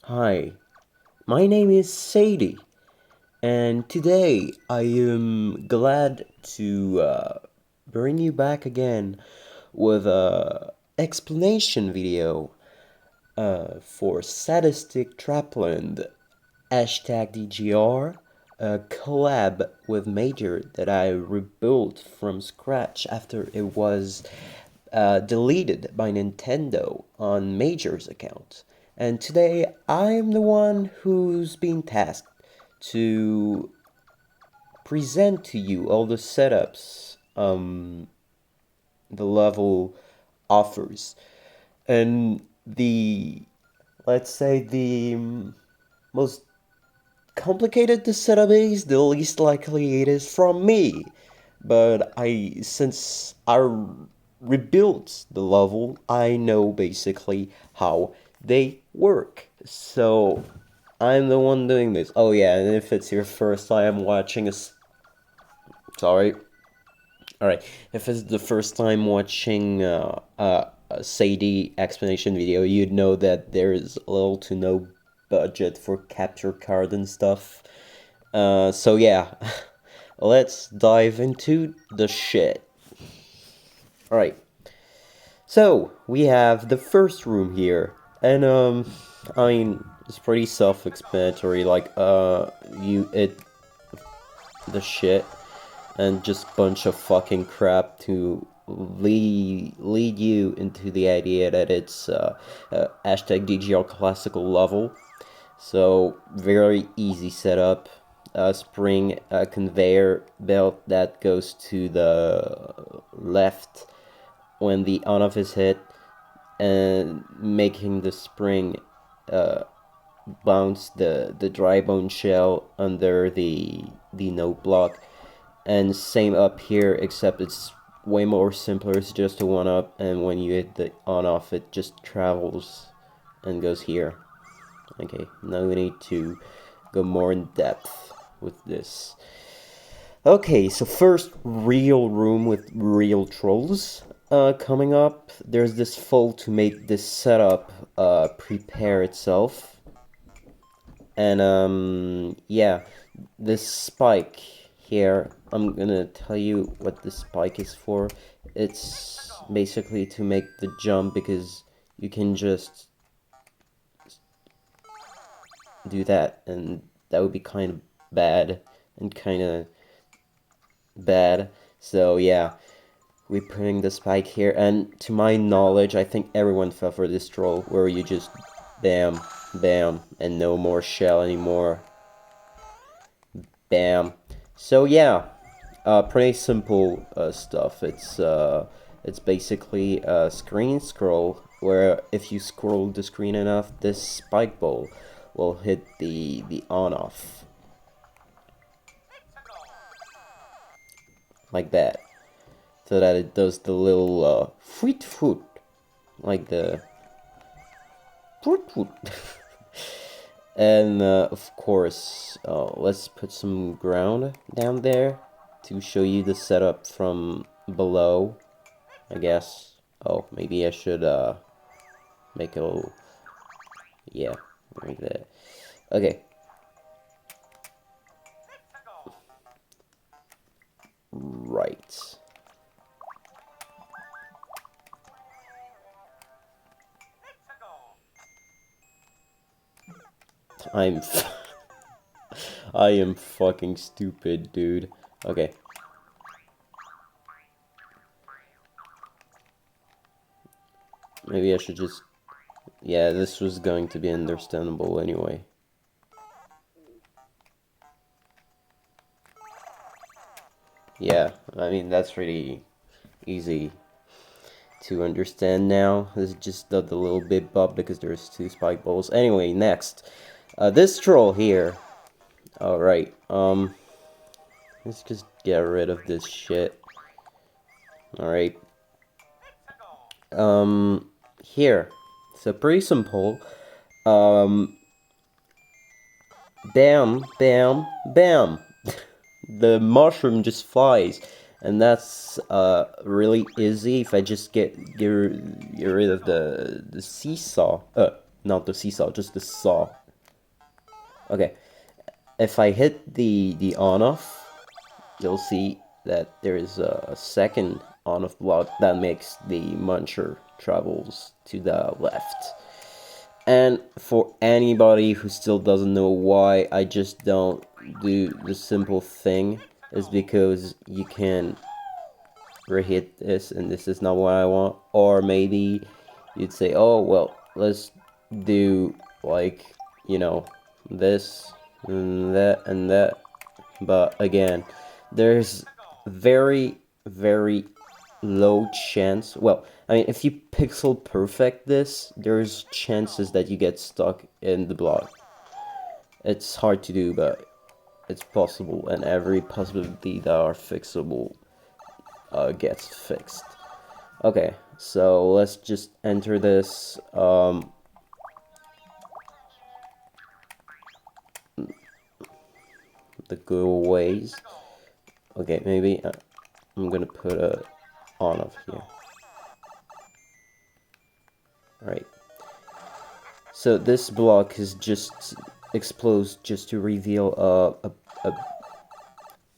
Hi, my name is Sadie, and today I am glad to bring you back again with a explanation video for Sadistic Trapland #DGR, a collab with Major that I rebuilt from scratch after it was deleted by Nintendo on Major's account. And today I'm the one who's been tasked to present to you all the setups the level offers. And let's say, the most complicated the setup is, the least likely it is from me. But since I rebuilt the level, I know basically how they work. So I'm the one doing this. Oh yeah, and if it's your first time watching sorry. Alright, if it's the first time watching a Sadie explanation video, you'd know that there's little to no budget for capture card and stuff. So yeah, let's dive into the shit. Alright, so we have the first room here, and I mean, it's pretty self-explanatory, like, the shit, and just bunch of fucking crap to lead you into the idea that it's #DGR classical level. So very easy setup. Spring conveyor belt that goes to the left when the on-off is hit, and making the spring bounce the dry bone shell under the note block. And same up here, except it's way more simpler. It's just a one up, and when you hit the on off, it just travels and goes here. Okay, now we need to go more in depth with this. Okay, so first real room with real trolls coming up. There's this fold to make this setup prepare itself. And yeah, this spike here, I'm gonna tell you what the spike is for. It's basically to make the jump, because you can just do that, and that would be kind of bad and kind of bad. So yeah, we're putting the spike here, and to my knowledge, I think everyone fell for this troll where you just bam, bam, and no more shell anymore. Bam. So yeah, pretty simple stuff. It's basically a screen scroll where if you scroll the screen enough, this spike ball will hit the on off like that, so that it does the little foot like the foot. And of course, let's put some ground down there to show you the setup from below, I guess. Oh, maybe I should make a little, yeah, like that. Okay. Right. I am fucking stupid, dude. Okay. Maybe I should just... Yeah, this was going to be understandable anyway. Yeah, I mean, that's really easy to understand now. This is just the little bit bub because there's two spike balls. Anyway, next. This troll here. Alright, let's just get rid of this shit. Alright. Here. So pretty simple. Bam, bam, bam. The mushroom just flies. And that's really easy if I just get rid of the seesaw. not the seesaw, just the saw. Okay, if I hit the on-off, you'll see that there is a second on-off block that makes the muncher travels to the left. And for anybody who still doesn't know why I just don't do the simple thing, is because you can rehit this and this is not what I want. Or maybe you'd say, oh well, let's do like, you know, this and that. But again, there's very low chance. Well, I mean, if you pixel perfect this, there's chances that you get stuck in the block. It's hard to do, but it's possible, and every possibility that are fixable gets fixed. Okay, so let's just enter this. The giveaways. Okay, maybe I'm gonna put a on off here. Right. So this block is just explodes just to reveal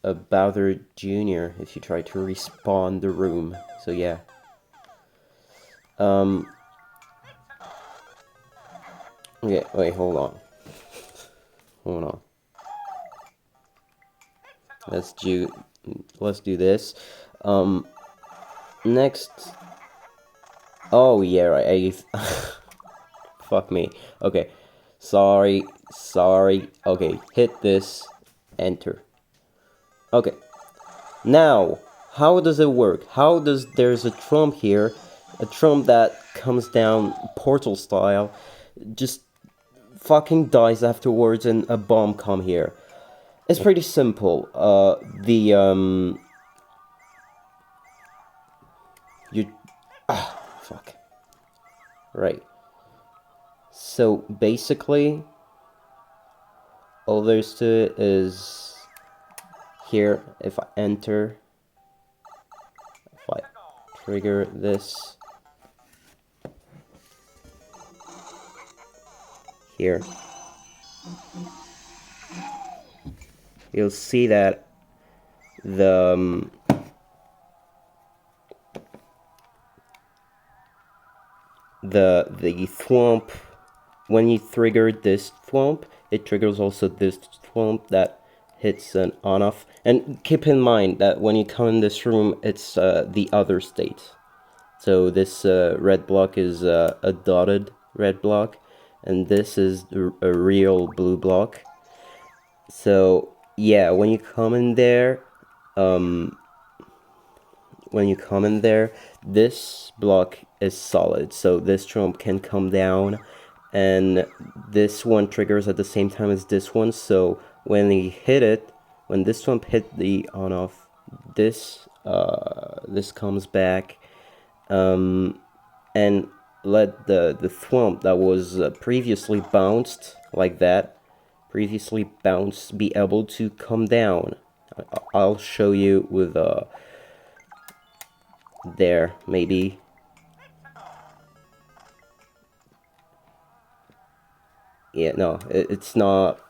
a Bowser Jr. if you try to respawn the room. So yeah. Okay, wait, hold on. Hold on. Let's do this. Next. Oh yeah, right. Fuck me. Okay. Sorry. Okay, hit this. Enter. Okay. Now, how does it work? How does there's a Thwomp here, a Thwomp that comes down portal style, just fucking dies afterwards, and a bomb come here. It's pretty simple. Fuck. Right. So basically, all there's to it is here. If I enter, if I trigger this here, you'll see that the Thwomp, when you trigger this Thwomp, it triggers also this Thwomp that hits an on-off. And keep in mind that when you come in this room, it's the other state. So this red block is a dotted red block, and this is a real blue block. So yeah, when you come in there, this block is solid, so this Thwomp can come down, and this one triggers at the same time as this one, so when he hit it, when this Thwomp hit the on-off, this comes back, and let the Thwomp that was previously bounced like that, be able to come down. I'll show you with there, maybe. Yeah, no, it's not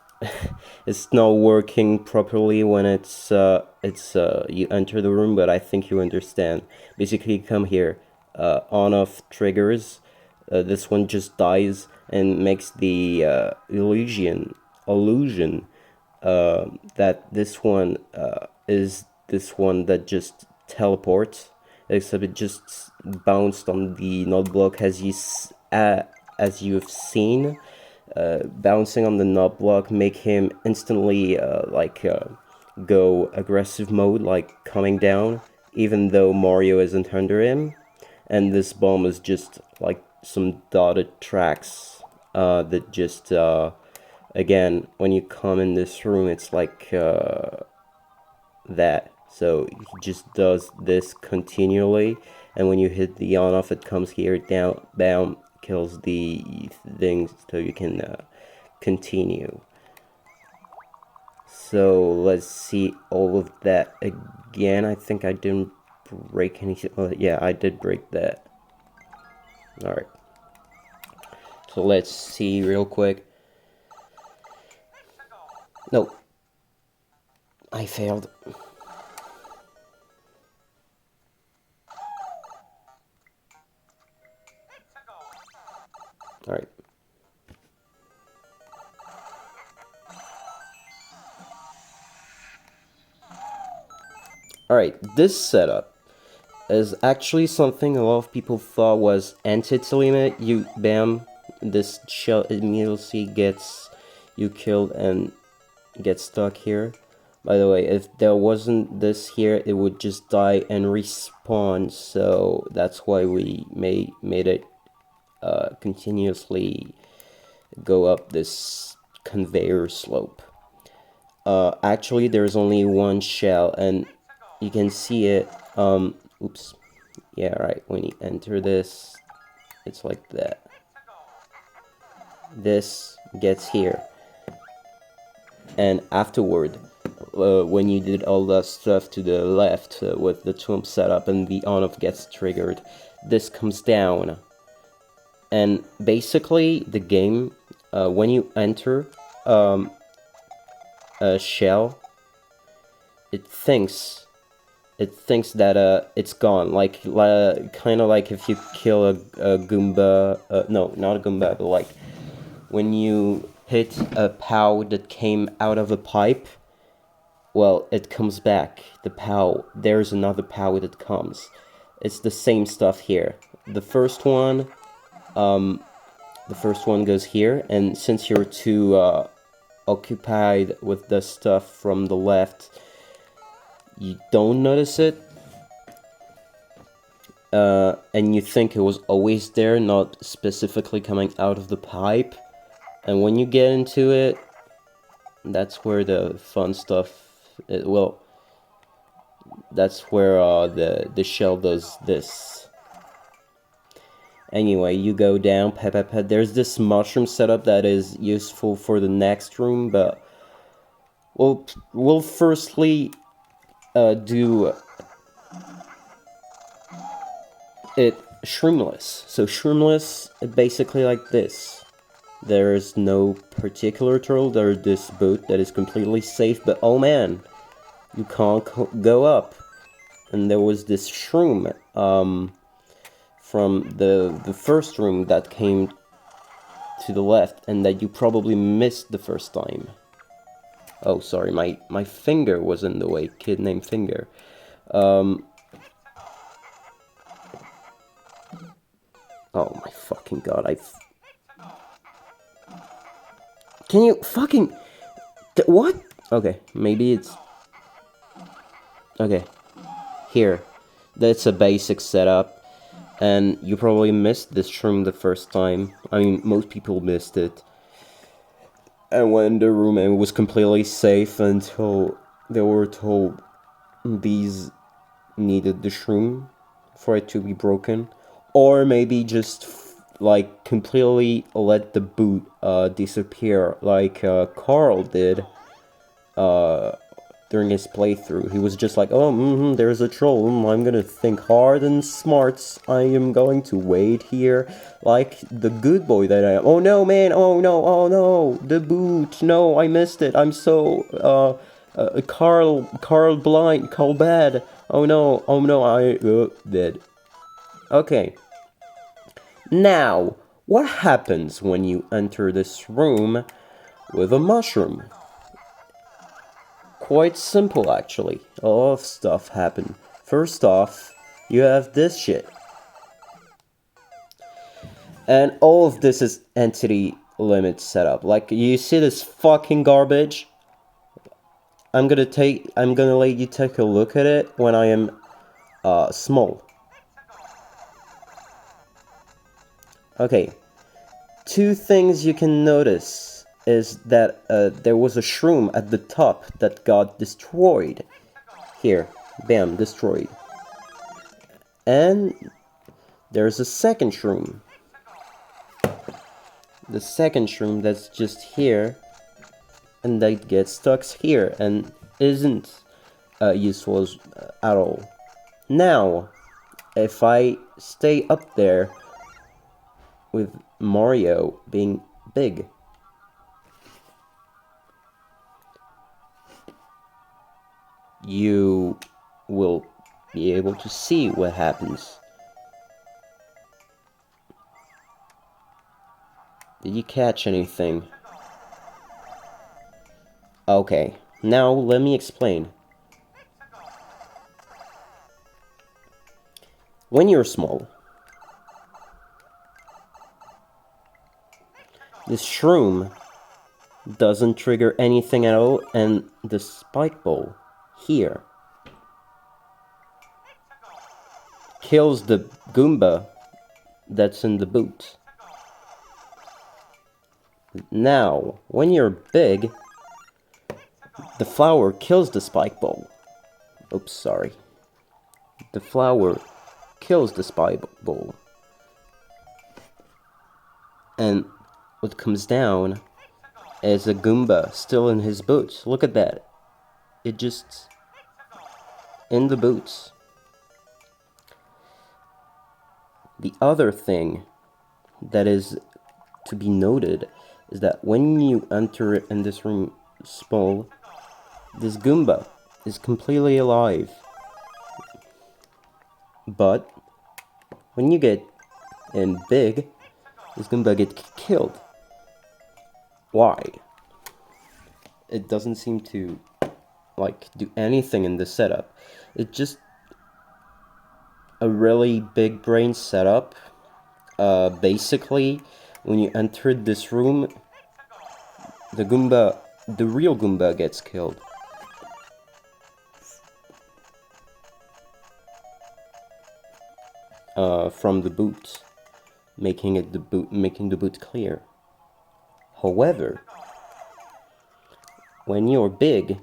it's not working properly when it's you enter the room, but I think you understand. Basically, come here, on-off triggers, this one just dies and makes the illusion that this one is this one that just teleports, except it just bounced on the node block as you've seen. Bouncing on the node block make him instantly go aggressive mode, like coming down, even though Mario isn't under him. And this bomb is just like some dotted tracks that just again, when you come in this room, it's like that. So he just does this continually, and when you hit the on-off, it comes here, down, kills the things, so you can continue. So let's see all of that again. I think I didn't break anything. Oh, yeah, I did break that. Alright. So let's see real quick. No. I failed. Alright. Alright, this setup is actually something a lot of people thought was anti-limit. You bam, this shell immediately gets you killed and gets stuck here. By the way, if there wasn't this here, it would just die and respawn, so that's why we made it continuously go up this conveyor slope. Actually, there's only one shell, and you can see it. Oops. Yeah, right. When you enter this, it's like that. This gets here, and afterward, when you did all that stuff to the left with the Thwomp setup and the on-off gets triggered, this comes down. And basically, the game, when you enter a shell, it thinks that it's gone, like kind of like if you kill a Goomba, no, not a Goomba, but like when you hit a POW that came out of a pipe, well, it comes back. The POW, there's another POW that comes. It's the same stuff here. The first one goes here, and since you're too occupied with the stuff from the left, you don't notice it, and you think it was always there, not specifically coming out of the pipe. And when you get into it, that's where the fun stuff, well, that's where the shell does this. Anyway, you go down, there's this mushroom setup that is useful for the next room, but we'll firstly do it shroomless. So shroomless, basically like this. There is no particular turtle, there's this boat that is completely safe, but oh man, you can't go up. And there was this shroom from the first room that came to the left, and that you probably missed the first time. Oh, sorry, my finger was in the way, kid named Finger. Oh my fucking god, Can you fucking... What? Okay, maybe it's... Okay. Here. That's a basic setup. And you probably missed this shroom the first time. I mean, most people missed it. And went in the room and it was completely safe until they were told these needed the shroom for it to be broken. Or maybe just like completely let the boot disappear like Carl did during his playthrough. He was just like, oh, there's a troll, I'm gonna think hard and smart, I am going to wait here like the good boy that I am. Oh no, man, oh no, the boot, no, I missed it, I'm so, Carl blind, Carl bad, oh no, I, dead. Okay. Now, what happens when you enter this room with a mushroom? Quite simple, actually. A lot of stuff happened. First off, you have this shit. And all of this is entity limit setup. Like, you see this fucking garbage? I'm gonna let you take a look at it when I am, small. Okay, two things you can notice is that there was a shroom at the top that got destroyed. Here, bam, destroyed. And there's a second shroom. The second shroom that's just here, and that gets stuck here and isn't useful at all. Now, if I stay up there with Mario being big. You will be able to see what happens. Did you catch anything? Okay, now let me explain. When you're small, this shroom doesn't trigger anything at all, and the spike ball here kills the Goomba that's in the boot. Now, when you're big, the flower kills the spike ball. Oops, sorry. The flower kills the spike ball. And what comes down is a Goomba still in his boots. Look at that. It just... in the boots. The other thing that is to be noted is that when you enter in this room small, this Goomba is completely alive. But when you get in big, this Goomba gets killed. Why? It doesn't seem to like do anything in the setup. It's just a really big brain setup. Basically, when you enter this room, the real Goomba gets killed. From the boot, making the boot clear. However, when you're big,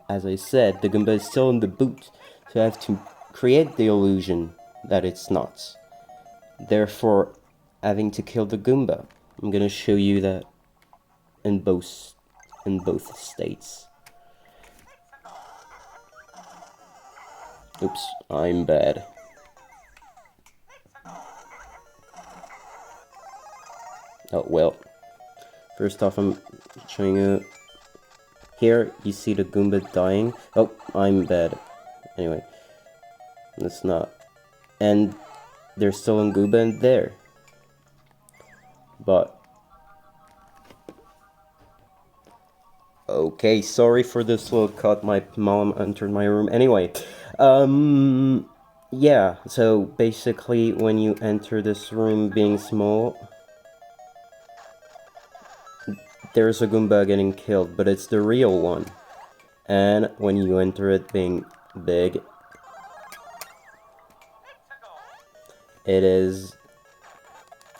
as I said, the Goomba is still in the boot, so I have to create the illusion that it's not. Therefore, having to kill the Goomba. I'm gonna show you that in both states. Oops, I'm bad. Oh well. First off, I'm showing you. Here, you see the Goomba dying. Oh, I'm bad. Anyway, that's not. And there's still a Goomba in there. But okay, sorry for this little cut. My mom entered my room. Anyway, yeah. So basically, when you enter this room being small, there's a Goomba getting killed, but it's the real one. And when you enter it being big, it is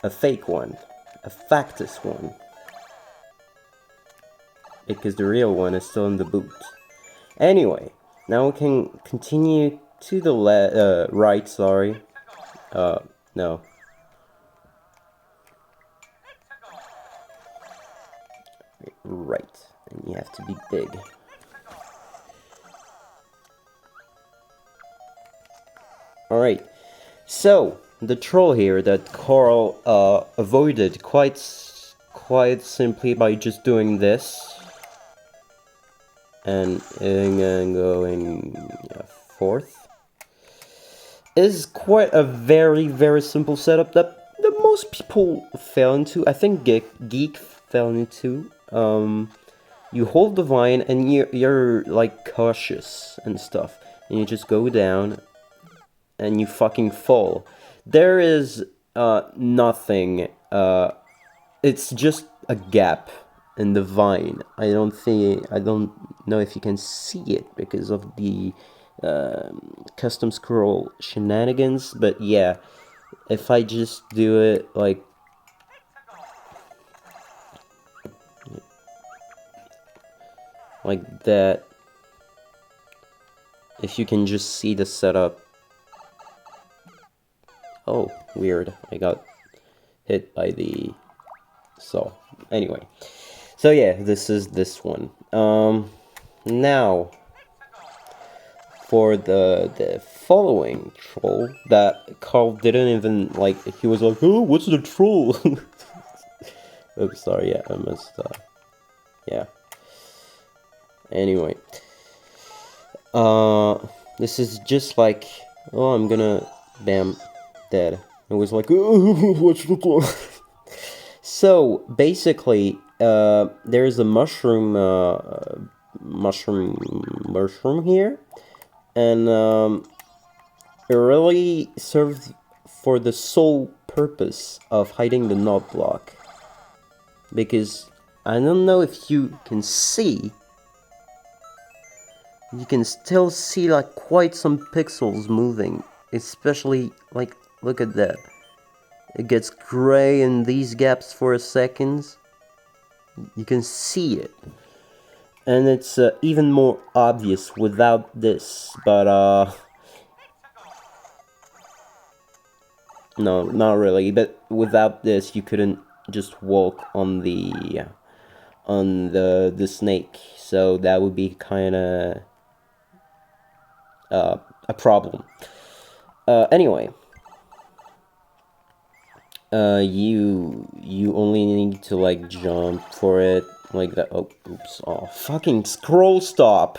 a fake one, a factus one, because the real one is still in the boot. Anyway, now we can continue to the right, sorry. No. Right, and you have to be big. Alright, so the troll here that Carl avoided quite simply by just doing this and going forth is quite a very simple setup that most people fell into. I think Geek fell into. You hold the vine and you're like cautious and stuff, and you just go down and you fucking fall. There is nothing. It's just a gap in the vine. I don't know if you can see it because of the custom scroll shenanigans, but yeah, if I just do it like that, if you can just see the setup. Oh, weird, I got hit by the saw. Anyway, so yeah, this is this one. Now, for the following troll that Carl didn't even like. He was like, "Oh, what's the troll?" Oops, sorry. Yeah, I missed. Yeah. Anyway, this is just like, oh, I'm gonna, bam, dead. It was like, oh, what's the troll? So basically, there's a mushroom here, and it really served for the sole purpose of hiding the knob block. Because I don't know if you can see, you can still see like quite some pixels moving, especially like, look at that. It gets gray in these gaps for a second. You can see it. And it's even more obvious without this, but no, not really, but without this you couldn't just walk on the snake, so that would be kind of a problem. Anyway, you only need to like jump for it like that. Oh, oops! Oh, fucking scroll stop!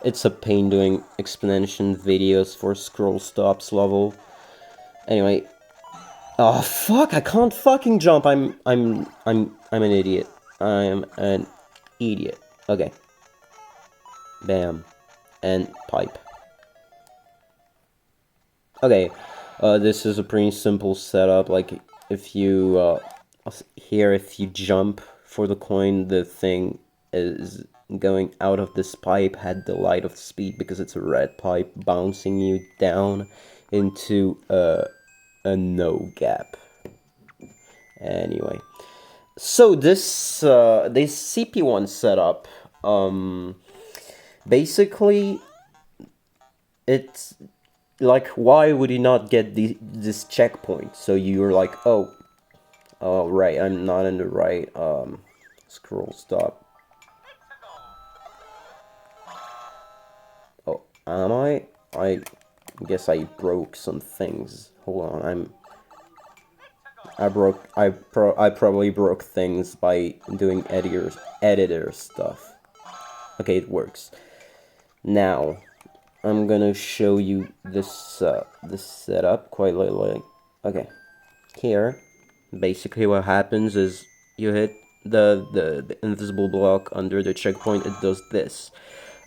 It's a pain doing explanation videos for scroll stops level. Anyway, oh fuck! I can't fucking jump. I'm an idiot. I'm an idiot. Okay. Bam, and pipe. Okay, this is a pretty simple setup. Like, if you here, if you jump for the coin, the thing is going out of this pipe at the light of speed because it's a red pipe, bouncing you down into a no gap. Anyway, so this CP1 setup, basically, it's like, why would you not get this checkpoint? So you're like, oh, right, I'm not in the right scroll stop. Oh, am I? I guess I broke some things. Hold on, I probably broke things by doing editor stuff. Okay, it works. Now, I'm gonna show you this this setup quite like, okay, here, basically what happens is you hit the invisible block under the checkpoint. It does this.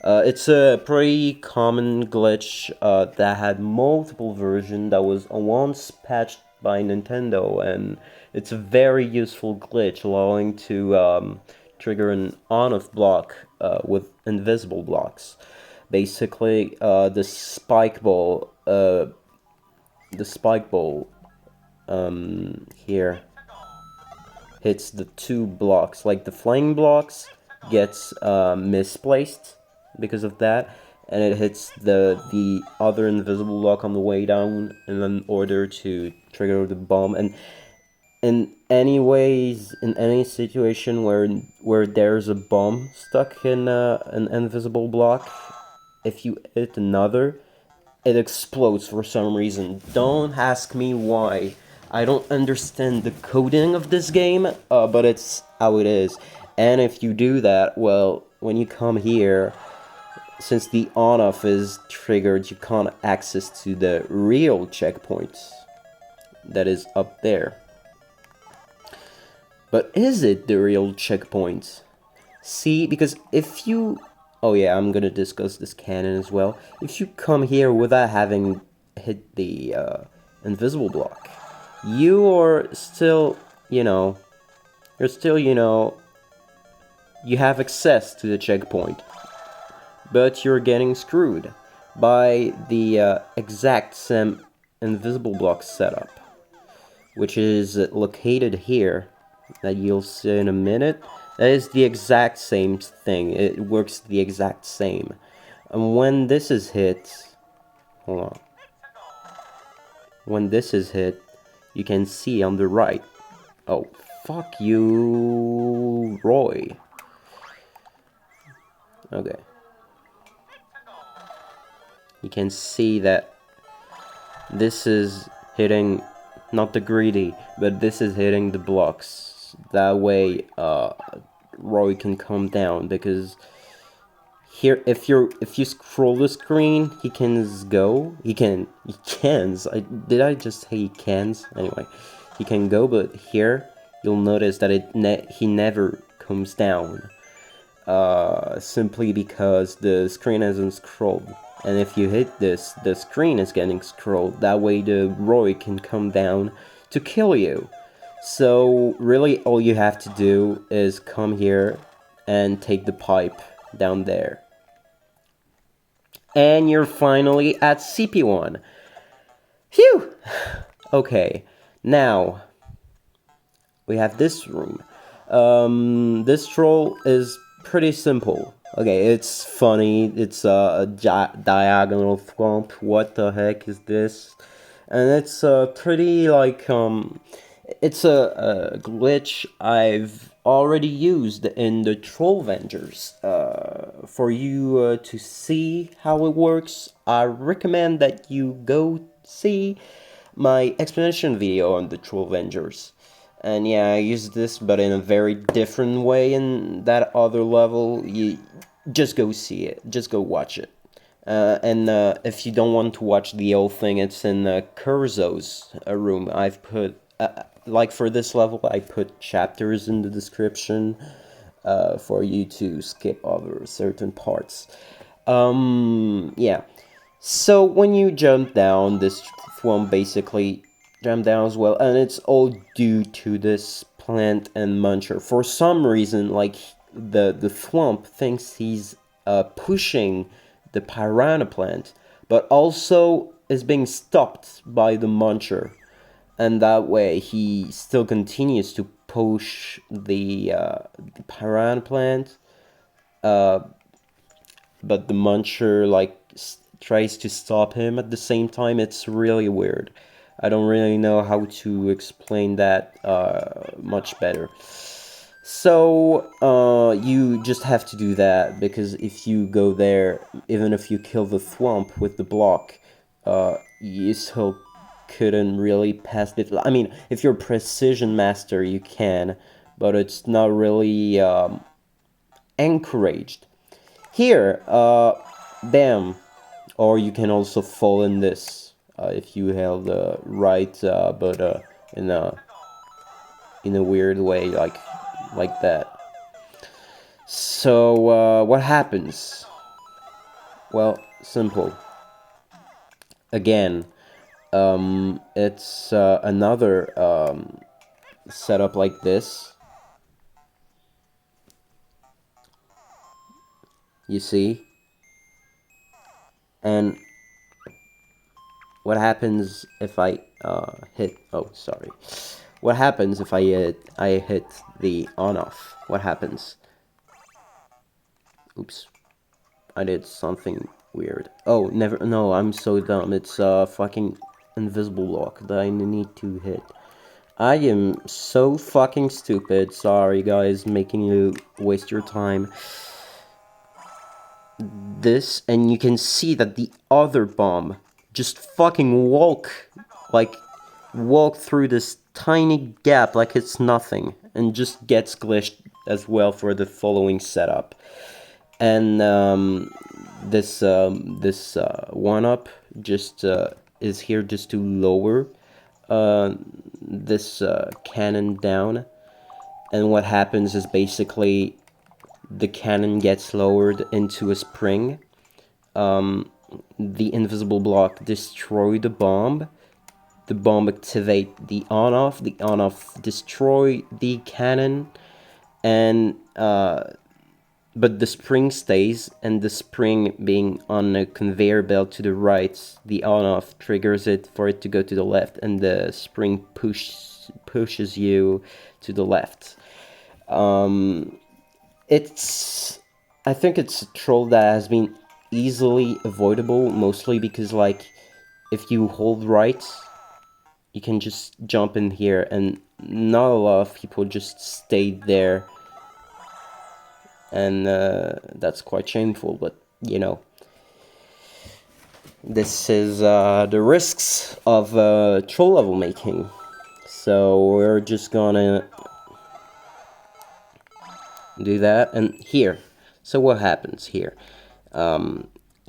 It's a pretty common glitch that had multiple versions, that was once patched by Nintendo, and it's a very useful glitch, allowing to trigger an on-off block with invisible blocks. Basically, the spike ball here hits the two blocks. Like, the flying blocks gets misplaced because of that, and it hits the other invisible block on the way down in order to trigger the bomb. And in any situation where there's a bomb stuck in an invisible block, if you hit another, it explodes for some reason. Don't ask me why. I don't understand the coding of this game, but it's how it is. And if you do that, well, when you come here, since the on-off is triggered, you can't access to the real checkpoints that is up there. But is it the real checkpoint? See, because if you... Oh yeah, I'm gonna discuss this canon as well. If you come here without having hit the invisible block, you are still, you have access to the checkpoint, but you're getting screwed by the exact same invisible block setup, which is located here, that you'll see in a minute. That is the exact same thing. It works the exact same. And when this is hit, hold on. When this is hit, you can see on the right. Oh, fuck you, Roy. Okay. you can see that this is hitting not the greedy, but this is hitting the blocks. That way Roy can come down, because here if you scroll the screen, he can go. He cans. Did I just say he cans? Anyway, he can go, but here you'll notice that he never comes down. Simply because the screen hasn't scrolled. And if you hit this, the screen is getting scrolled. That way the Roy can come down to kill you. So really all you have to do is come here and take the pipe down there. And you're finally at CP1. Phew! Okay, now we have this room. This troll is pretty simple. Okay, it's funny. It's a diagonal thwomp. What the heck is this? And it's pretty like it's a glitch I've already used in the Troll Vengers. For you to see how it works, I recommend that you go see my explanation video on the Troll Vengers. And yeah, I use this, but in a very different way in that other level. You just go see it. Just go watch it. And if you don't want to watch the whole thing, it's in Kaizos room. I've put, like for this level, I put chapters in the description for you to skip over certain parts. Yeah. So when you jump down, this Thwomp basically jump down as well, and it's all due to this plant and muncher. For some reason, like the Thwomp thinks he's pushing the piranha plant, but also is being stopped by the muncher, and that way he still continues to push the piranha plant, but the muncher like tries to stop him at the same time. It's really weird. I don't really know how to explain that much better. So you just have to do that, because if you go there, even if you kill the Thwomp with the block, you still couldn't really pass it. I mean, if you're a precision master, you can, but it's not really encouraged. Here, bam. Or you can also fall in this if you held right, but in a weird way, like that. So what happens? Well, simple. Again, it's another setup like this. You see? And what happens if I hit? Oh, sorry. What happens if I hit the on-off? What happens? Oops, I did something weird. Oh, never. No, I'm so dumb. It's a fucking invisible block that I need to hit. I am so fucking stupid. Sorry, guys, making you waste your time. This, and you can see that the other bomb just fucking walk through this tiny gap like it's nothing, and just gets glitched as well for the following setup. And this one-up just is here just to lower this cannon down. And what happens is basically the cannon gets lowered into a spring. The invisible block destroy the bomb activate the on-off destroy the cannon, and but the spring stays, and the spring being on a conveyor belt to the right, the on-off triggers it for it to go to the left, and the spring pushes you to the left. I think it's a troll that has been easily avoidable, mostly because, like, if you hold right, you can just jump in here, and not a lot of people just stayed there, and that's quite shameful, but, you know. this is the risks of troll level making. So we're just gonna do that, and here. So what happens here?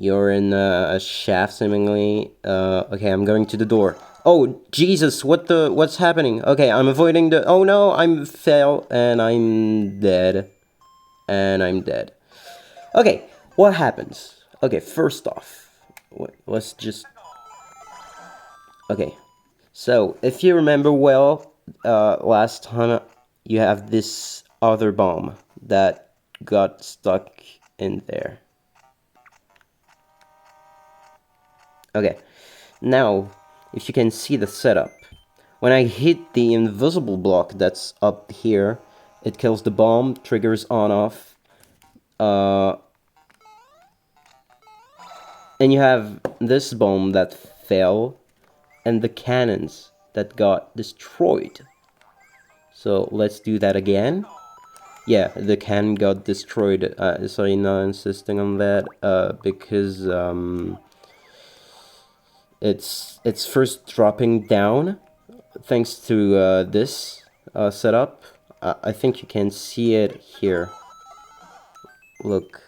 You're in a shaft, seemingly. Okay, I'm going to the door. Oh, Jesus, what's happening? Okay, I'm avoiding the... Oh no, I'm fell, and I'm dead. And I'm dead. Okay, what happens? Okay, first off, let's just... Okay, so if you remember well, last time you have this other bomb that got stuck in there. Okay, now, if you can see the setup, when I hit the invisible block that's up here, it kills the bomb, triggers on-off, and you have this bomb that fell, and the cannons that got destroyed. So let's do that again. Yeah, the cannon got destroyed. Sorry, not insisting on that, because it's first dropping down thanks to this setup. I think you can see it here. Look,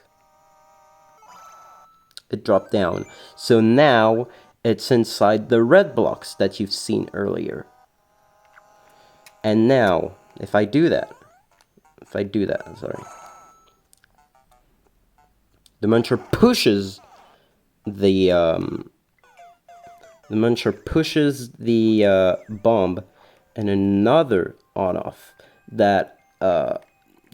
it dropped down. So now it's inside the red blocks that you've seen earlier. And now, if I do that, sorry, the muncher pushes the bomb, and another on-off that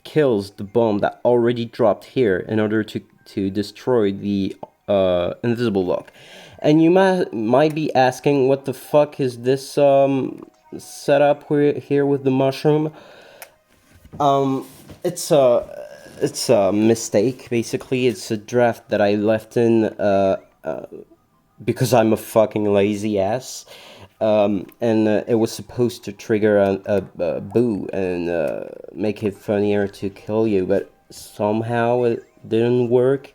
kills the bomb that already dropped here in order to destroy the invisible block. And you might be asking, what the fuck is this setup here with the mushroom? It's a mistake, basically. It's a draft that I left in because I'm a fucking lazy ass. And it was supposed to trigger a boo and make it funnier to kill you, but somehow it didn't work.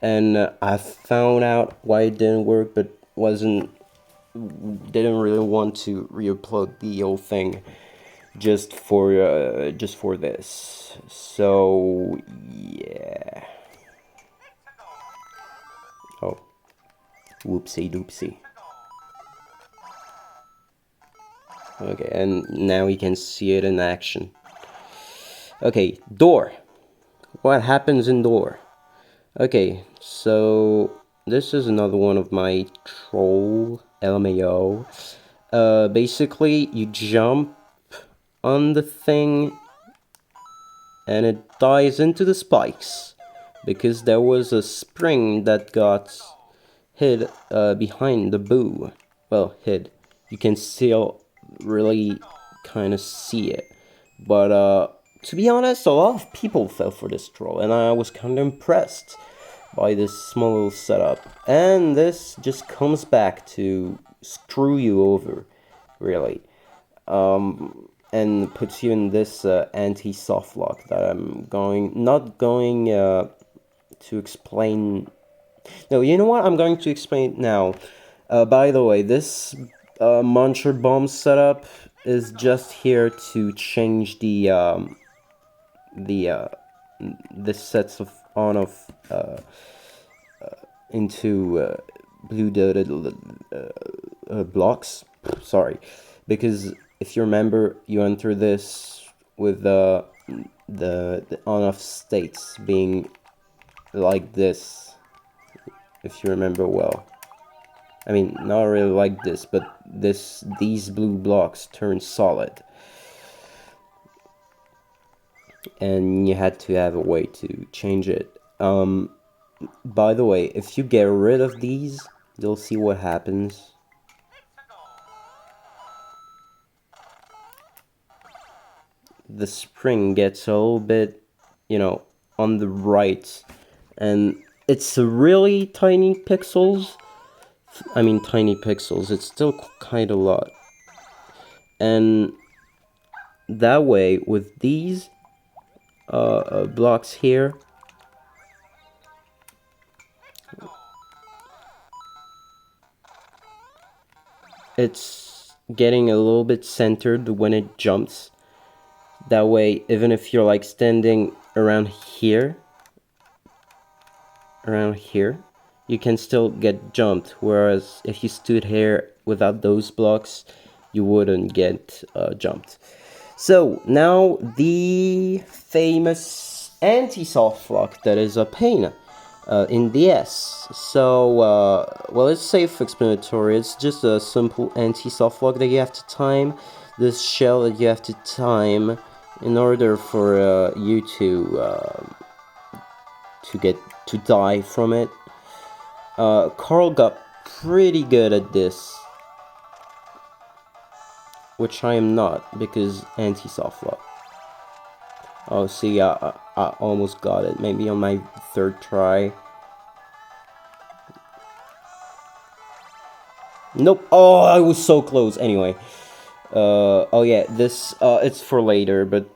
And I found out why it didn't work, but didn't really want to re-upload the whole thing just for this. So yeah. Oh, whoopsie doopsie. Okay, and now you can see it in action. Okay, door. What happens in door? Okay, so this is another one of my troll LMAO. Basically, you jump on the thing and it dives into the spikes because there was a spring that got hid behind the boo. Well, hid. You can still really kind of see it, but to be honest, a lot of people fell for this troll, and I was kind of impressed by this small little setup. And this just comes back to screw you over, really, and puts you in this anti-softlock that I'm not going to explain. No, you know what? I'm going to explain it now. By the way, this muncher bomb setup is just here to change the sets of on-off into blue dotted blocks. Sorry, because if you remember, you enter this with the on-off states being like this. If you remember well. I mean, not really like this, but these blue blocks turn solid. And you had to have a way to change it. By the way, if you get rid of these, you'll see what happens. The spring gets a little bit, on the right. And it's really tiny pixels. I mean, tiny pixels. It's still kind of a lot. And that way, with these blocks here, it's getting a little bit centered when it jumps. That way, even if you're like standing around here, you can still get jumped. Whereas if you stood here without those blocks, you wouldn't get jumped. So now the famous anti-softlock that is a pain in DS. So well, it's self-explanatory. It's just a simple anti-softlock that you have to time. This shell that you have to time in order for you to die from it. Carl got pretty good at this, which I am not, because anti-softlock. Oh, see, I almost got it. Maybe on my third try. Nope. Oh, I was so close. Anyway. Oh yeah, this, it's for later, but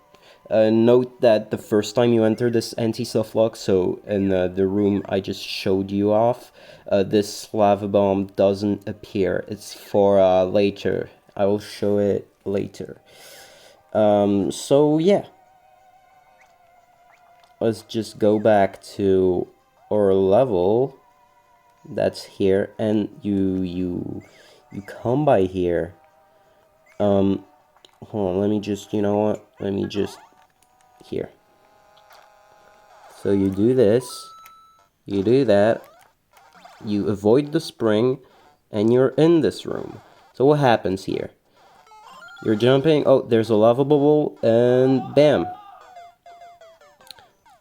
note that the first time you enter this anti-softlock, so in the room I just showed you off, this lava bomb doesn't appear. It's for later. I will show it later. So yeah. Let's just go back to our level that's here, and you come by here. Hold on, let me just, you know what? Let me just, here. So you do this, you do that, you avoid the spring, and you're in this room. So what happens here? You're jumping, oh, there's a lava bubble, and bam.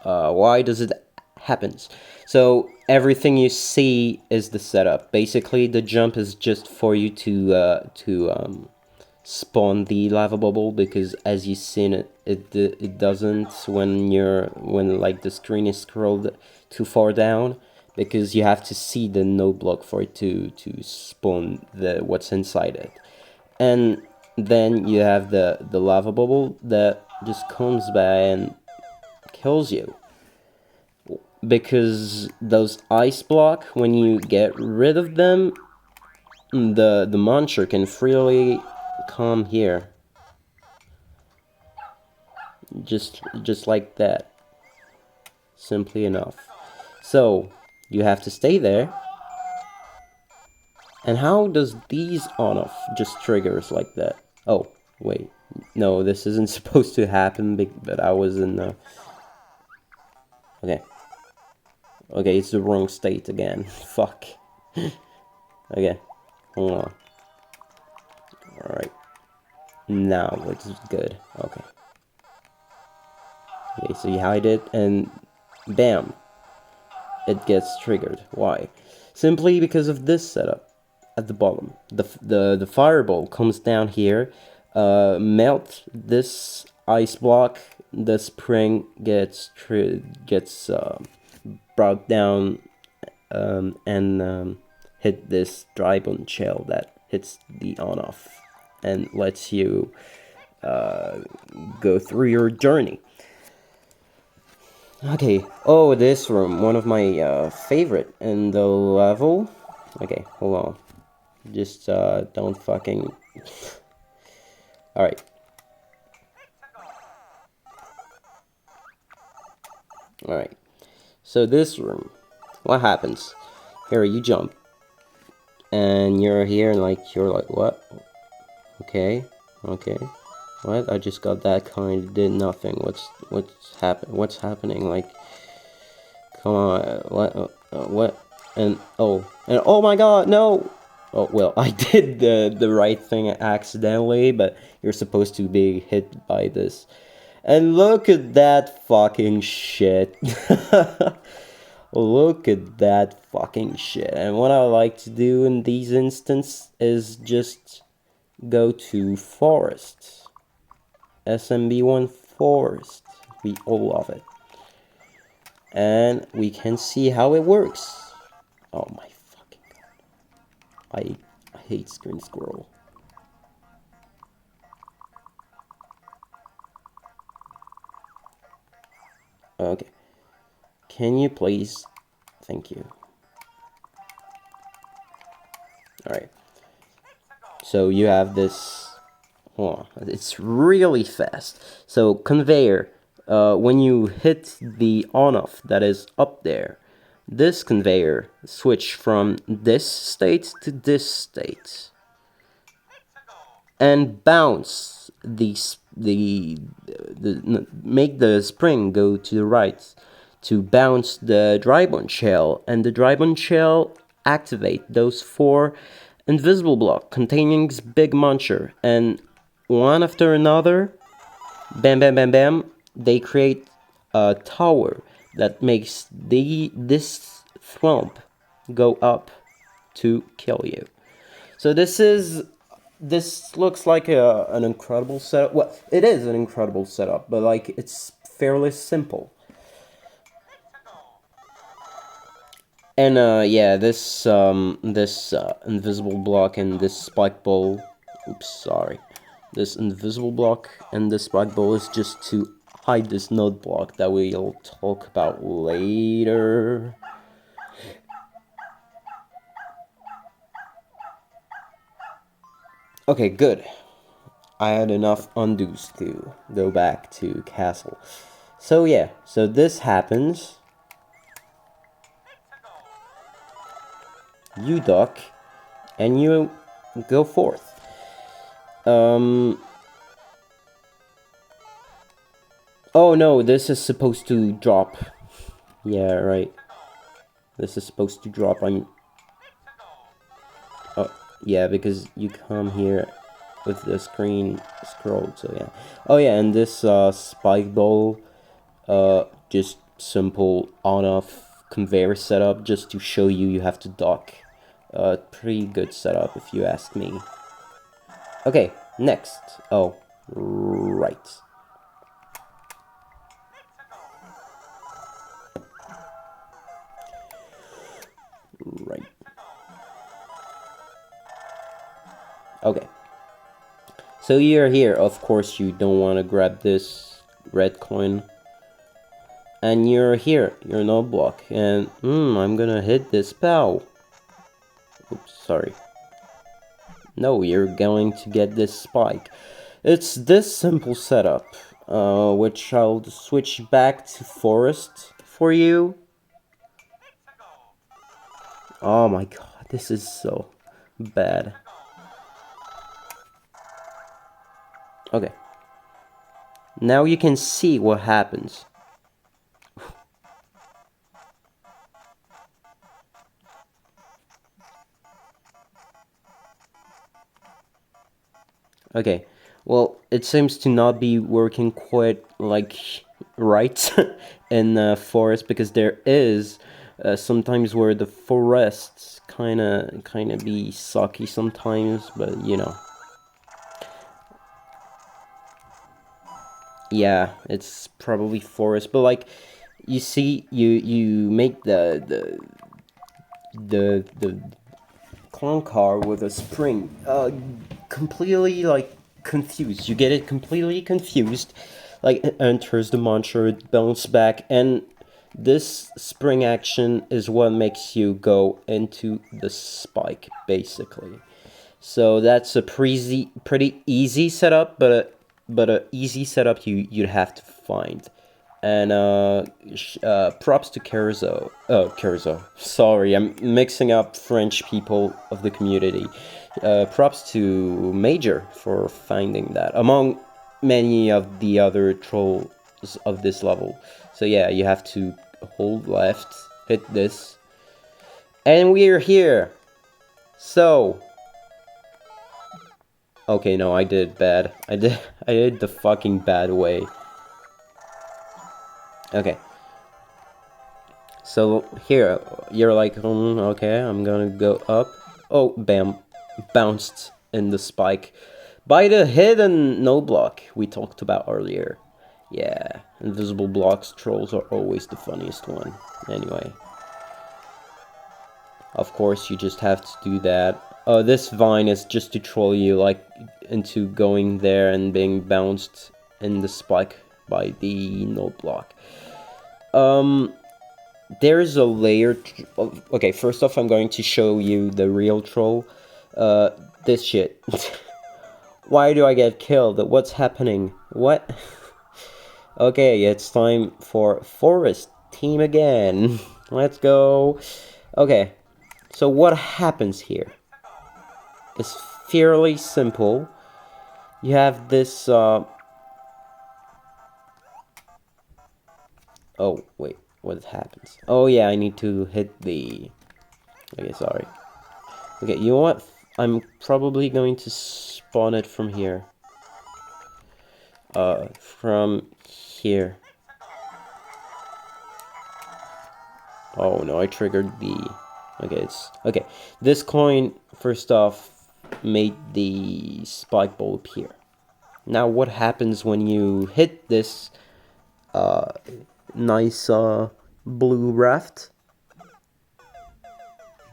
Why does it happen? So everything you see is the setup. Basically, the jump is just for you to spawn the lava bubble, because as you've seen it doesn't when like the screen is scrolled too far down, because you have to see the no block for it to spawn what's inside it. And then you have the lava bubble that just comes by and kills you, because those ice block, when you get rid of them, the monster can freely come here, just like that, simply enough. So you have to stay there. And how does these on off just triggers like that? Oh wait, no, this isn't supposed to happen, but I was in the okay, it's the wrong state again. Fuck. Okay, hold on. Alright, now it's good. Okay, so you hide it, and bam, it gets triggered. Why? Simply because of this setup at the bottom. The fireball comes down here, melt this ice block, the spring gets brought down, and hit this dry bone shell that hits the on off and lets you go through your journey. Okay, oh, this room, one of my favorite in the level. Okay, hold on. Just don't fucking... Alright. Alright. So this room, what happens? Here, you jump. And you're here, and you're like, what? Okay. What? I just got that kind, did nothing. What's happening? Like, come on, what? And oh my god, no! Oh, well, I did the right thing accidentally, but you're supposed to be hit by this. And look at that fucking shit. Look at that fucking shit. And what I like to do in these instances is just go to forest. SMB1 forest. We all love it. And we can see how it works. Oh my fucking god. I hate screen scroll. Okay. Can you please? Thank you. Alright. So you have this. Oh, it's really fast. So conveyor, when you hit the on-off that is up there, this conveyor switch from this state to this state, and bounce make the spring go to the right to bounce the dry bond shell, and the dry bond shell activate those 4 invisible block containing big muncher, and one after another, bam bam bam bam, they create a tower that makes this Thwomp go up to kill you. So this looks like an incredible setup. Well, it is an incredible setup, but like it's fairly simple. And yeah, this invisible block and this spike ball. Oops, sorry. This invisible block and this spike ball is just to hide this node block that we'll talk about later. Okay, good. I had enough undos to go back to castle. So yeah, so this happens. You duck, and you go forth. Oh no, this is supposed to drop. Yeah, right. This is supposed to drop on... Oh, yeah, because you come here with the screen scrolled, so yeah. Oh yeah, and this spike ball, just simple on-off conveyor setup just to show you have to dock. Pretty good setup if you ask me. Okay, next. Oh, right. Right. Okay. So you're here. Of course, you don't want to grab this red coin. And you're here. You're no block. And, I'm gonna hit this pow. Oops, sorry. No, you're going to get this spike. It's this simple setup, which I'll switch back to forest for you. Oh my god, this is so bad. Okay. Now you can see what happens. Okay, well, it seems to not be working quite, like, right in forest, because there is sometimes where the forests kinda be sucky sometimes, but, you know. Yeah, it's probably forest, but, like, you see, you make the clown car with a spring completely, like, confused. You get it completely confused. Like, it enters the muncher, it bounces back, and this spring action is what makes you go into the spike, basically. So that's a pretty easy setup, but a easy setup you'd have to find. And props to Kaizos. Oh, Kaizos. Sorry, I'm mixing up French people of the community. Props to Major for finding that, among many of the other trolls of this level. So yeah, you have to hold left, hit this, and we're here. So... Okay, no, I did bad. I did the fucking bad way. Okay. So here, you're like, okay, I'm gonna go up. Oh, bam. Bounced in the spike by the hidden no block we talked about earlier. Yeah, invisible blocks trolls are always the funniest one. Anyway. Of course, you just have to do that. This vine is just to troll you, like, into going there and being bounced in the spike by the no block. There's a layer... Okay, first off, I'm going to show you the real troll. This shit. Why do I get killed? What's happening? What? Okay, it's time for Forest team again. Let's go. Okay, so what happens here? It's fairly simple. You have this, oh, wait, what happens? Oh yeah, I need to hit the... Okay, sorry. Okay, you know what? I'm probably going to spawn it from here. From here. Oh no, I triggered the... Okay, it's... Okay, this coin, first off, made the spike ball appear. Now what happens when you hit this nice blue raft?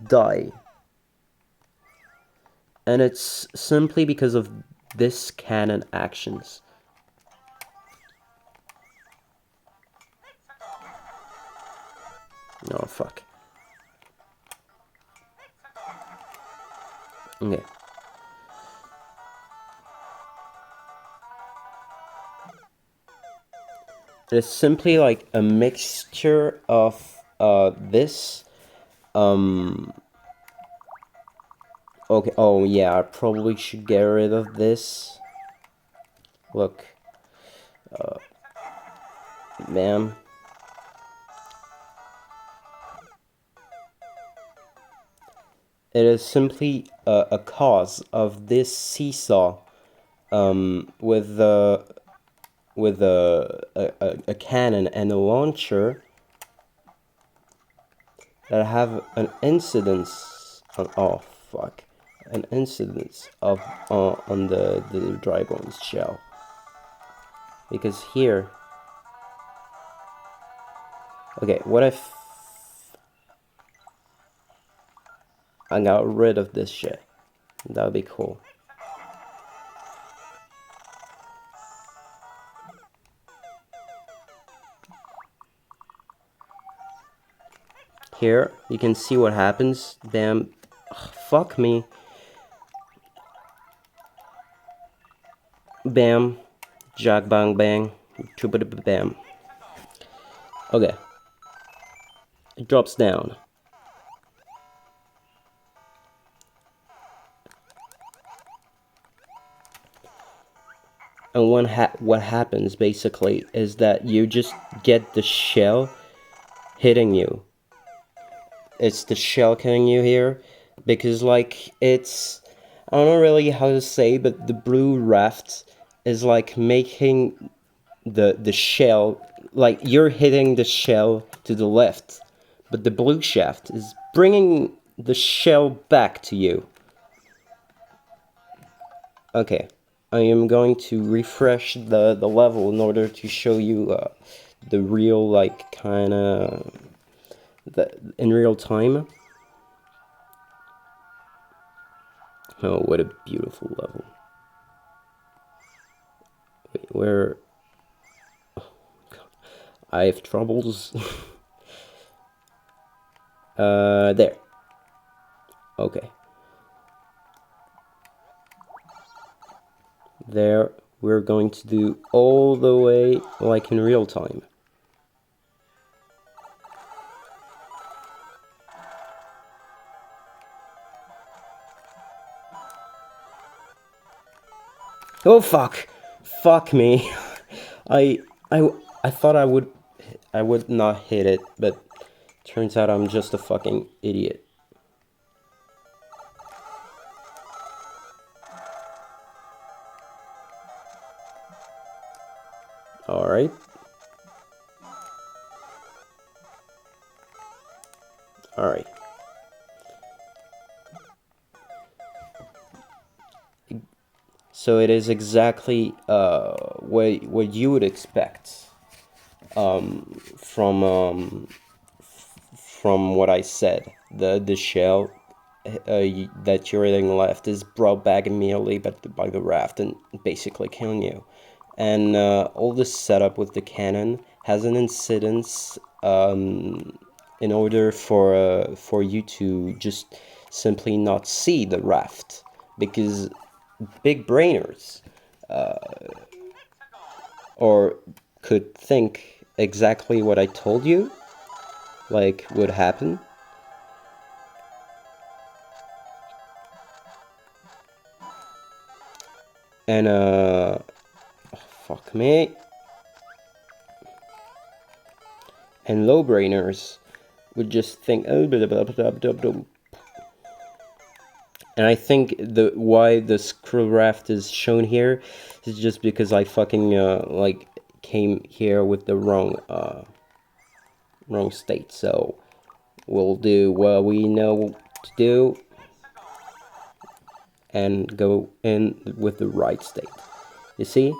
Die. And it's simply because of this cannon actions. Oh fuck. Okay. It's simply like a mixture of this. Okay, oh yeah, I probably should get rid of this. Look. Bam. It is simply a cause of this seesaw with a cannon and a launcher that have an incidence on, oh fuck, an incidence of on the dry bones shell, because here, okay, what if I got rid of this shit? That would be cool. Here, you can see what happens. Damn. Ugh, fuck me. Bam. Jack bang bang. Bam. Okay. It drops down. And what happens basically is that you just get the shell hitting you. It's the shell killing you here, because like it's, I don't know really how to say, but the blue raft is like making the shell, like you're hitting the shell to the left, but the blue shaft is bringing the shell back to you. Okay, I am going to refresh the level in order to show you the real, like, kind of in real time. Oh, what a beautiful level. Wait, where... Oh, God. I have troubles. There. Okay. There, we're going to do all the way, like, in real time. Oh fuck! Fuck me! I thought I would not hit it, but turns out I'm just a fucking idiot. Alright. Alright. So it is exactly what you would expect from what I said. The shell that you're hitting left is brought back immediately by the raft and basically killing you. And all this setup with the cannon has an incidence in order for you to just simply not see the raft, because big brainers or could think exactly what I told you, like, would happen. And, oh, fuck me. And low brainers would just think, oh, blah, blah, blah, blah, blah. And I think why the screw raft is shown here is just because I fucking like came here with the wrong state. So we'll do what we know to do and go in with the right state. You see,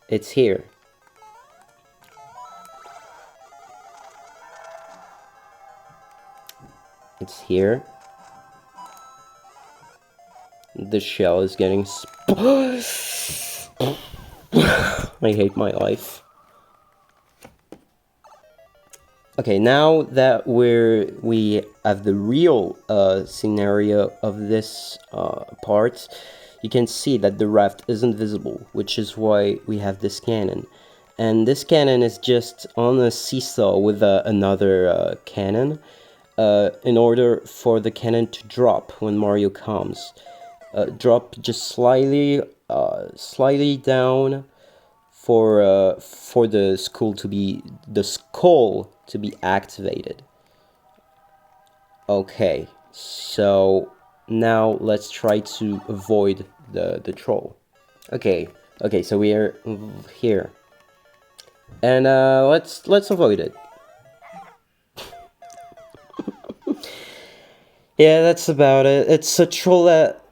it's here. It's here. The shell is getting I hate my life. Okay, now that we have the real scenario of this part, you can see that the raft isn't visible, which is why we have this cannon. And this cannon is just on a seesaw with another cannon, in order for the cannon to drop when Mario comes. Drop just slightly down for the skull to be activated. Okay, so now let's try to avoid the troll. Okay, so we are here, and let's avoid it. Yeah, that's about it. It's a troll that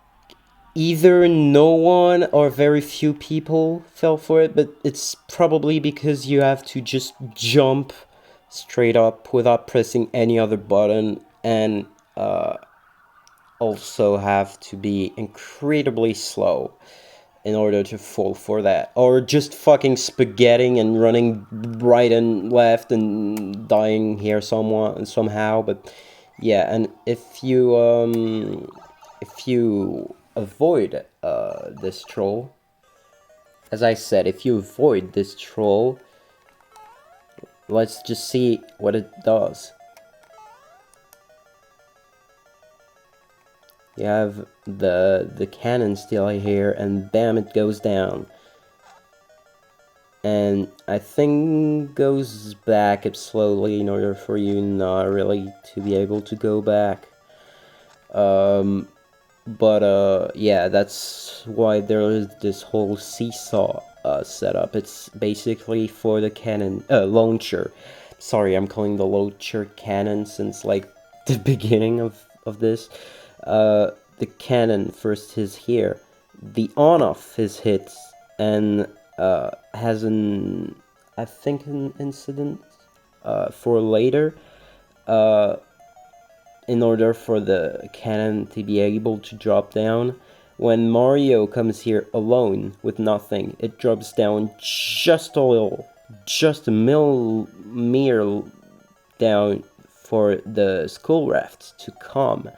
either no one or very few people fell for it, but it's probably because you have to just jump straight up without pressing any other button, and also have to be incredibly slow in order to fall for that, or just fucking spaghetting and running right and left and dying here somehow. But yeah, and if you avoid this troll, as I said, if you avoid this troll, let's just see what it does. You have the cannon still here, and bam, it goes down. And I think goes back up slowly in order for you not really to be able to go back. Yeah, that's why there is this whole seesaw setup. It's basically for the cannon launcher. Sorry, I'm calling the launcher cannon since like the beginning of this. The cannon first is here. The on-off is hit and has an incident for later. In order for the cannon to be able to drop down. When Mario comes here alone with nothing, it drops down just a little, just a mere down for the skull raft to come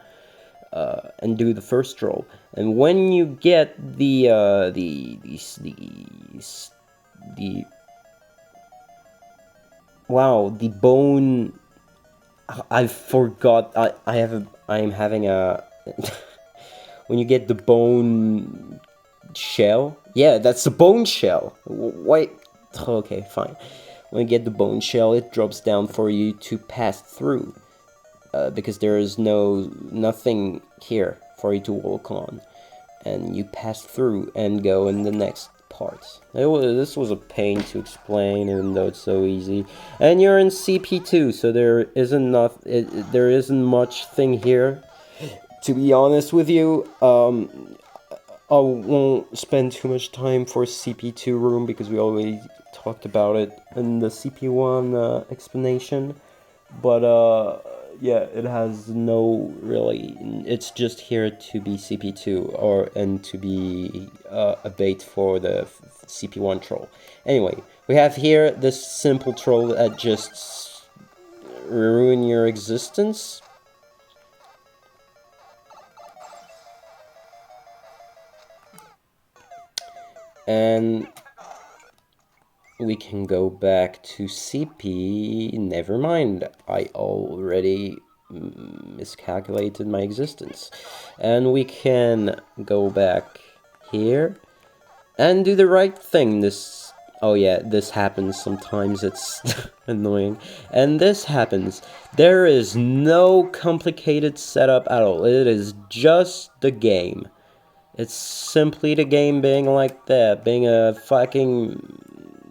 and do the first roll. And when you get the bone, I forgot. I'm having a when you get the bone shell. Yeah, that's the bone shell. Wait. Okay, fine. When you get the bone shell, it drops down for you to pass through, because there is nothing here for you to walk on, and you pass through and go in the next part. This was a pain to explain, even though it's so easy. And you're in CP2, so there isn't much thing here. To be honest with you, I won't spend too much time for CP2 room because we already talked about it in the CP1 explanation. But yeah, it has no really. It's just here to be CP2 and to be a bait for the CP1 troll. Anyway, we have here this simple troll that just ruin your existence. And we can go back to CP. Never mind, I already miscalculated my existence. And we can go back here and do the right thing. Oh yeah, this happens sometimes, it's annoying. And this happens. There is no complicated setup at all. It is just the game. It's simply the game being like that, being a fucking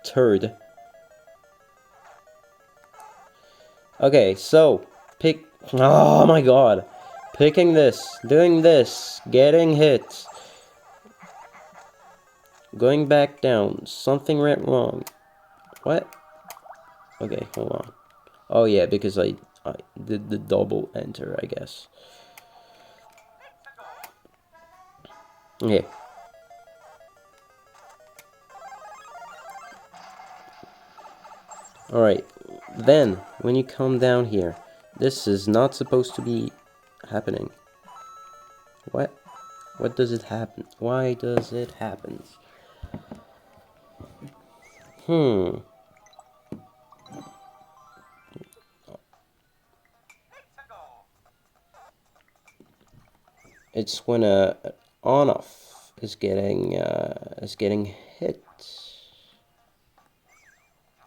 turd. Okay, so, oh my god. Picking this, doing this, getting hit. Going back down, something went wrong. What? Okay, hold on. Oh yeah, because I did the double enter, I guess. Okay. Alright, then, when you come down here, this is not supposed to be happening. What? What does it happen? Why does it happen? It's when a on-off is getting hit.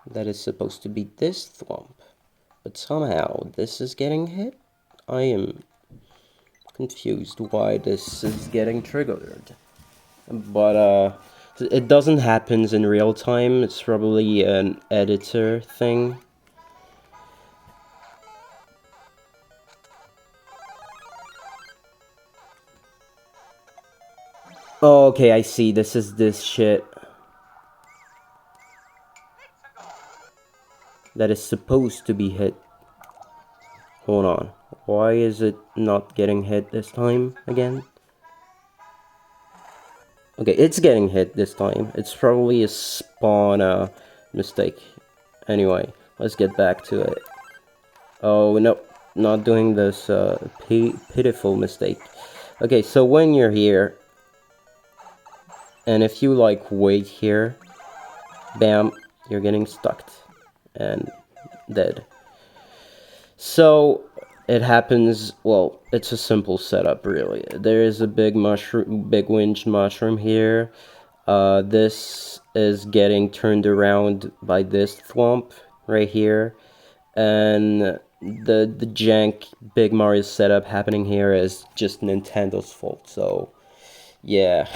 That is supposed to be this thwomp, but somehow this is getting hit. I am confused why this is getting triggered, but it doesn't happen in real time. It's probably an editor thing. Oh, okay, I see. This is this shit that is supposed to be hit. Hold on. Why is it not getting hit this time again? Okay, it's getting hit this time. It's probably a spawn mistake. Anyway, let's get back to it. Oh, no. Not doing this pitiful mistake. Okay, so when you're here, and if you like wait here, bam, you're getting stuck and dead. So it happens, well, it's a simple setup really. There is a big winged mushroom here. This is getting turned around by this thwomp right here. And the jank Big Mario setup happening here is just Nintendo's fault. So yeah,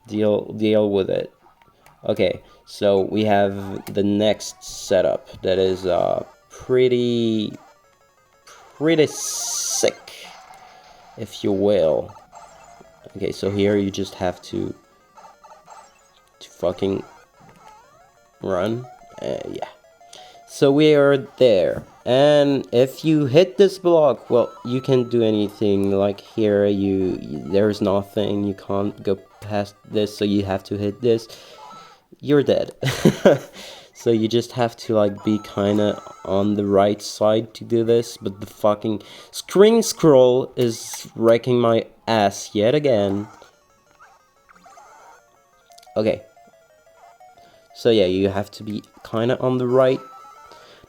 deal with it. Okay, so we have the next setup that is pretty sick, if you will. Okay, so here you just have to fucking run. Yeah. So we are there, and if you hit this block, well, you can't do anything. Like here, there's nothing. You can't go past this, so you have to hit this. You're dead. So you just have to like be kind of on the right side to do this, but the fucking screen scroll is wrecking my ass yet again. Okay. So yeah, you have to be kind of on the right.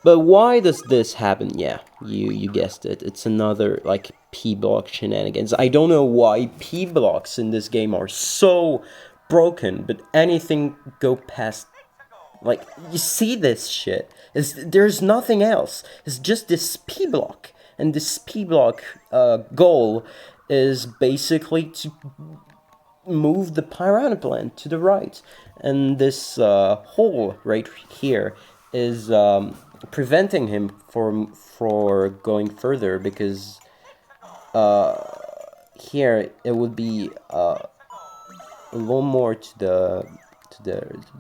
But why does this happen? Yeah, you guessed it. It's another like P-block shenanigans. I don't know why P-blocks in this game are so broken, but anything go past. Like, you see this shit. There's nothing else. It's just this P-block. And this P-block goal is basically to move the Trapland to the right. And this hole right here is preventing him for going further, because here it would be a little more to the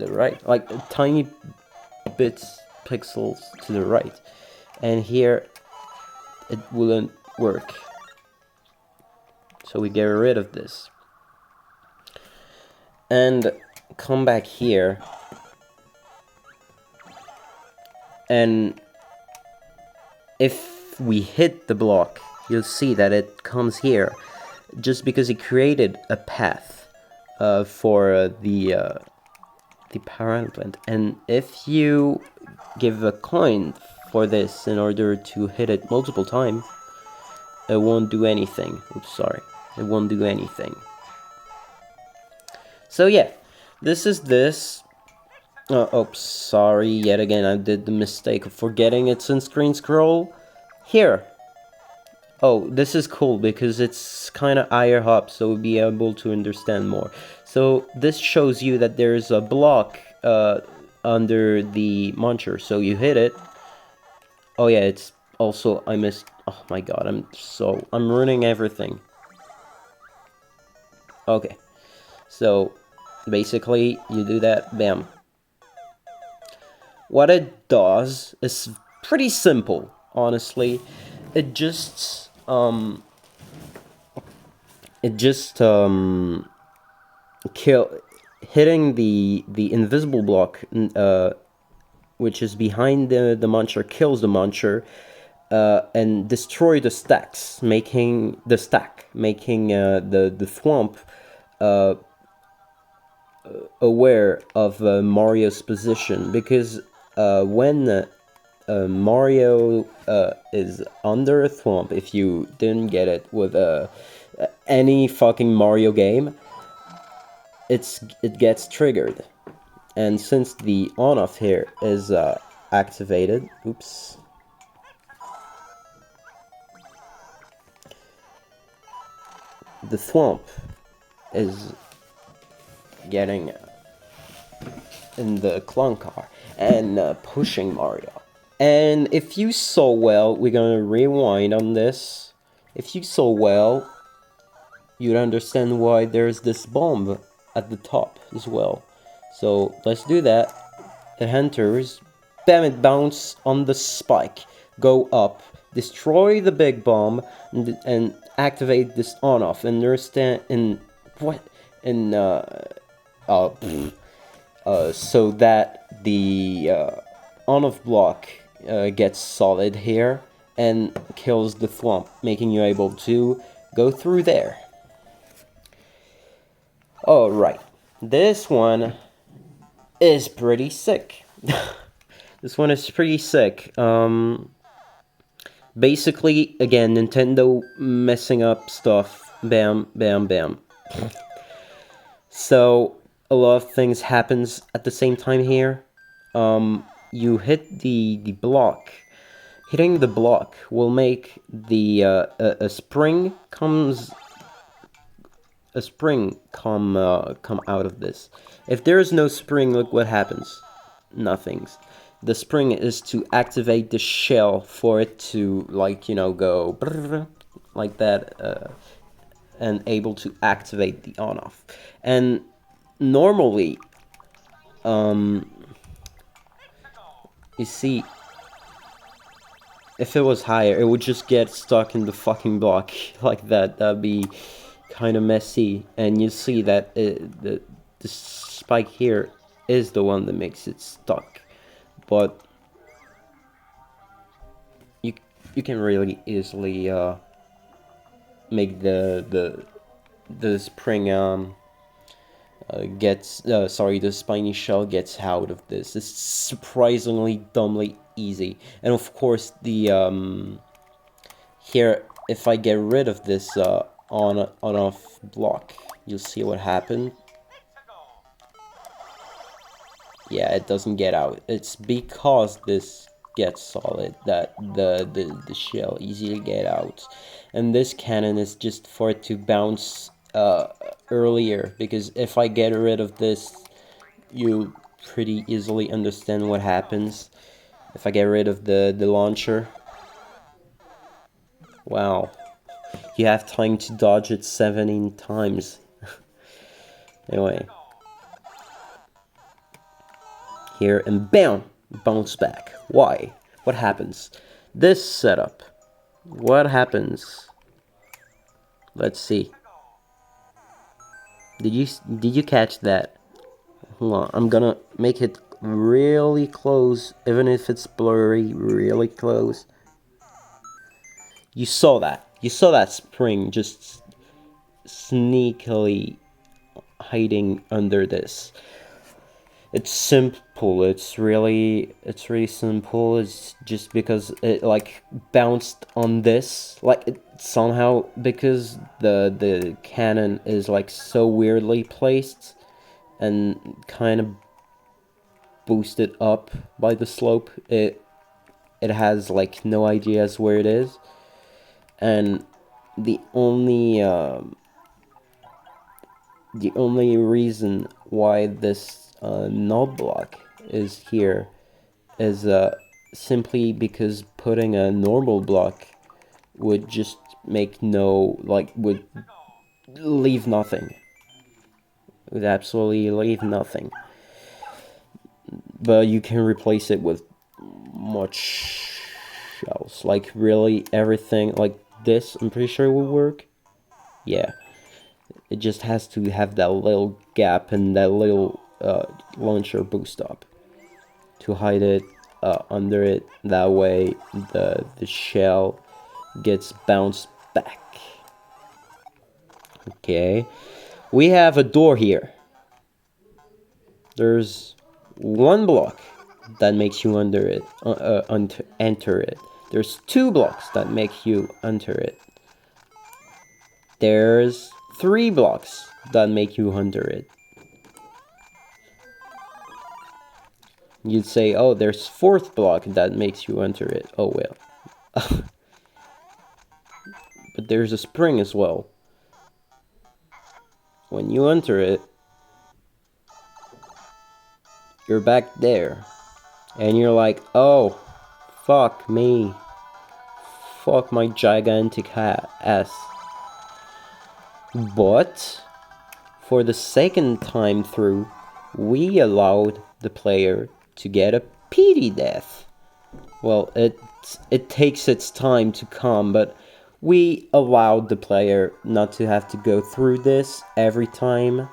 right, like tiny bits pixels to the right, and here it wouldn't work, so we get rid of this and come back here, and if we hit the block, you'll see that it comes here just because it created a path for the power plant, and if you give a coin for this in order to hit it multiple times, it won't do anything. Oops, sorry, it won't do anything. So yeah, this is this. Oops, sorry, yet again I did the mistake of forgetting it's in screen scroll. Here. Oh, this is cool because it's kind of higher up, so we'll be able to understand more. So this shows you that there's a block under the muncher, so you hit it. Oh yeah, it's also, I missed, oh my god, I'm ruining everything. Okay, so basically you do that, bam. What it does is pretty simple, honestly. It just hitting the invisible block, which is behind the muncher, kills the muncher, and destroy the stacks, making the Thwomp aware of Mario's position, because when Mario is under a Thwomp, if you didn't get it with any fucking Mario game, it gets triggered. And since the on-off here is activated, oops, the Thwomp is getting in the clone car and pushing Mario. And if you saw well, we're gonna rewind on this. If you saw well, you'd understand why there's this bomb at the top as well. So let's do that. It enters, bam, it bounce on the spike, go up, destroy the big bomb, and activate this on-off. And understand in what in so that the on-off block gets solid here and kills the Thwomp, making you able to go through there. Alright, this one is pretty sick. This one is pretty sick. Basically, again, Nintendo messing up stuff. Bam, bam, bam. So, a lot of things happens at the same time here. You hit the block. Hitting the block will make the a spring come out of this. If there is no spring, look what happens. Nothing's. The spring is to activate the shell for it to, like, you know, go like that, and able to activate the on-off. And normally, you see, if it was higher, it would just get stuck in the fucking block like that. That'd be kind of messy. And you see that the spike here is the one that makes it stuck. But you can really easily make the spring the spiny shell gets out of this. It's surprisingly dumbly easy. And of course the here, if I get rid of this on-off block, you'll see what happened. Yeah, it doesn't get out. It's because this gets solid that the shell easily get out. And this cannon is just for it to bounce earlier, because if I get rid of this, you pretty easily understand what happens. If I get rid of the launcher, wow, you have time to dodge it 17 times. Anyway, here, and bam, bounce back. Why? What happens? This setup, what happens? Let's see. Did you catch that? Hold on, I'm gonna make it really close, even if it's blurry, really close. You saw that. You saw that spring just sneakily hiding under this. It's simple. It's really simple. It's just because it like bounced on this, like it somehow, because the cannon is like so weirdly placed and kind of boosted up by the slope. It has like no ideas where it is, and the only reason why this null block is here is simply because putting a normal block would just make would leave nothing. Would absolutely leave nothing. But you can replace it with much else. Like really everything like this, I'm pretty sure it will work. Yeah. It just has to have that little gap and that little launcher boost up to hide it under it. That way the shell gets bounced back. Okay, we have a door here. There's one block that makes you enter it. There's 2 blocks that make you enter it. There's 3 blocks that make you enter it. You'd say, oh, there's 4th block that makes you enter it. Oh well. But there's a spring as well. When you enter it, you're back there. And you're like, oh, fuck me. Fuck my gigantic ass. But for the second time through, we allowed the player to get a PD death. Well, it takes its time to come, but we allowed the player not to have to go through this every time.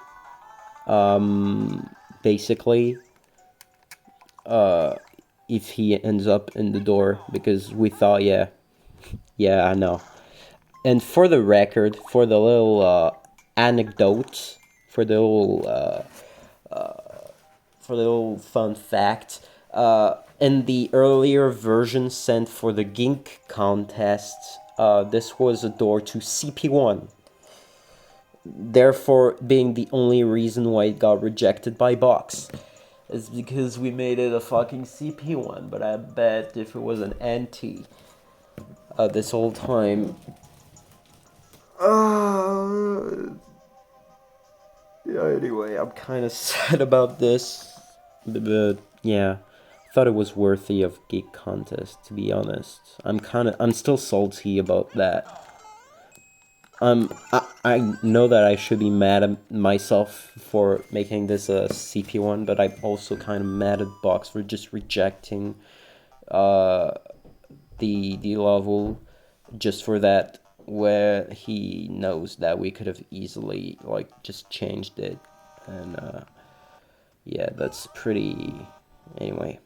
Basically, if he ends up in the door, because we thought, yeah, I know. And for the record, for the little anecdote, for the little fun fact, in the earlier version sent for the Gink contest, this was a door to CP1. Therefore, being the only reason why it got rejected by Box. Is because we made it a fucking CP1, but I bet if it was an anti this whole time. Yeah, anyway, I'm kind of sad about this, but yeah, I thought it was worthy of Geek Contest, to be honest. I'm still salty about that. I know that I should be mad at myself for making this a CP1, but I'm also kind of mad at Box for just rejecting the level just for that, where he knows that we could have easily like just changed it. And yeah, that's pretty. Anyway,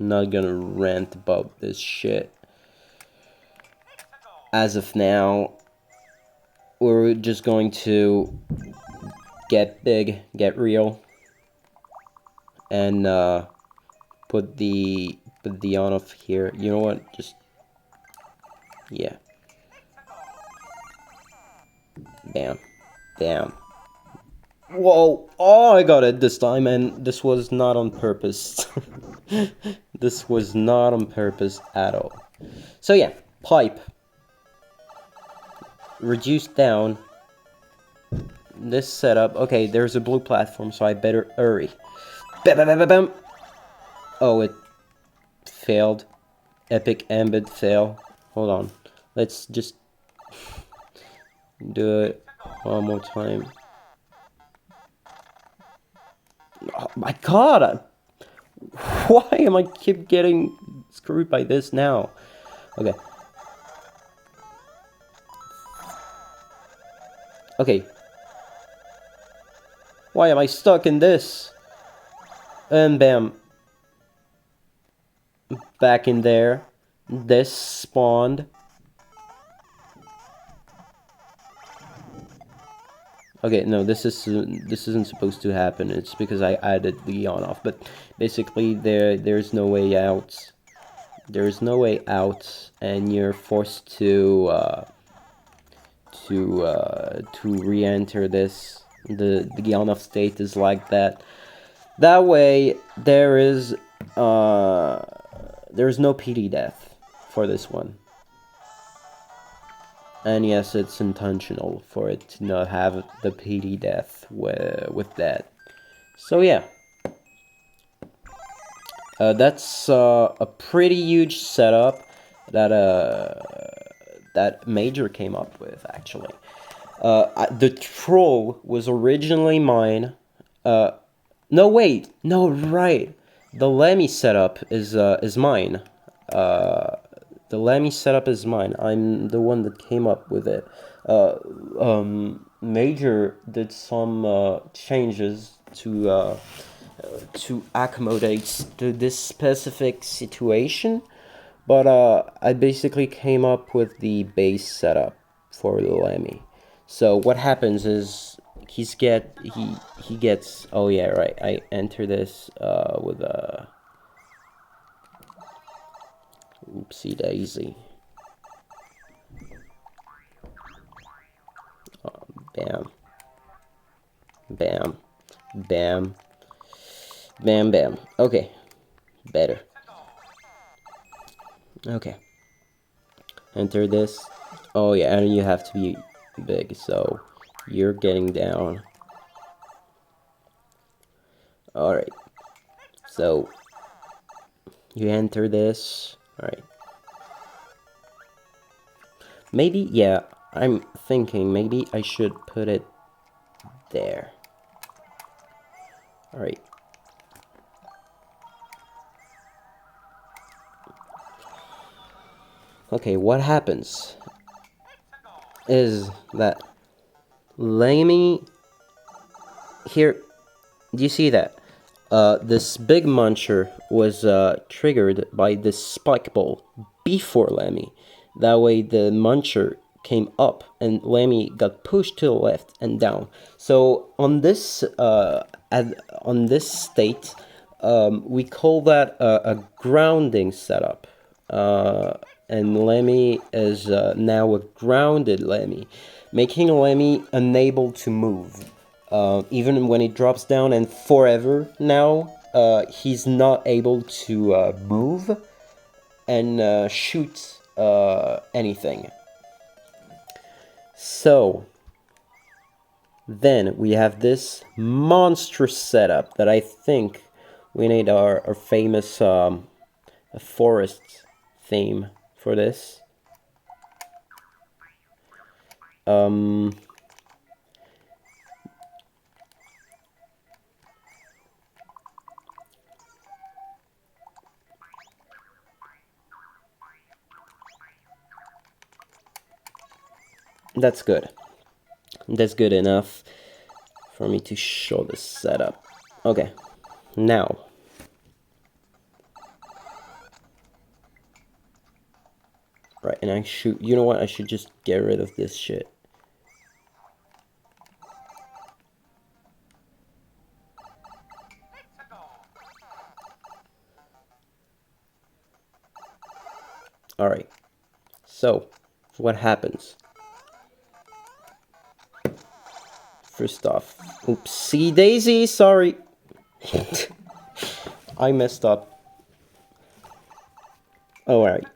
I'm not gonna rant about this shit. As of now, we're just going to get big, get real, and put the on off here. You know what? Just yeah. Bam, bam. Whoa! Oh, I got it this time, and this was not on purpose. This was not on purpose at all. So yeah, pipe. Reduced down. This setup. Okay, there's a blue platform, so I better hurry. Bam, bam, bam, bam. Oh, it failed. Epic embed fail. Hold on. Let's just do it one more time. Oh my god! Why am I keep getting screwed by this now? Okay. Okay. Why am I stuck in this? And bam. Back in there. This spawned. Okay, no, this isn't supposed to happen. It's because I added the on off. But basically, there's no way out. There's no way out, and you're forced to re-enter this. The on off state is like that. That way, there's no PD death for this one. And yes, it's intentional for it to not have the PD death with that. So yeah. That's a pretty huge setup that that Major came up with, actually. The troll was originally mine. No, wait. No, right. The Lemmy setup is mine. The Lemmy setup is mine. I'm the one that came up with it. Major did some changes to accommodate to this specific situation, but I basically came up with the base setup for the Lemmy. So what happens is he gets, oh yeah, right, I enter this with a oopsie daisy. Bam, bam, bam, bam, bam. Okay, better. Okay, enter this. Oh yeah, and you have to be big, so you're getting down. Alright, so you enter this. Alright, maybe, yeah, I'm thinking maybe I should put it there. Alright. Okay, what happens is that Lemmy here, do you see that? This big muncher was triggered by this spike ball before Lemmy. That way the muncher came up and Lemmy got pushed to the left and down. So on this on this state, we call that a grounding setup. And Lemmy is now a grounded Lemmy, making Lemmy unable to move. Even when he drops down, and forever now, he's not able to move and shoot anything. So then we have this monstrous setup that I think we need our famous forest theme for this. That's good. That's good enough for me to show this setup. Okay, now. Right, and I should, you know what, I should just get rid of this shit. Alright, so, what happens? First off, oopsie daisy, sorry. I messed up. Alright.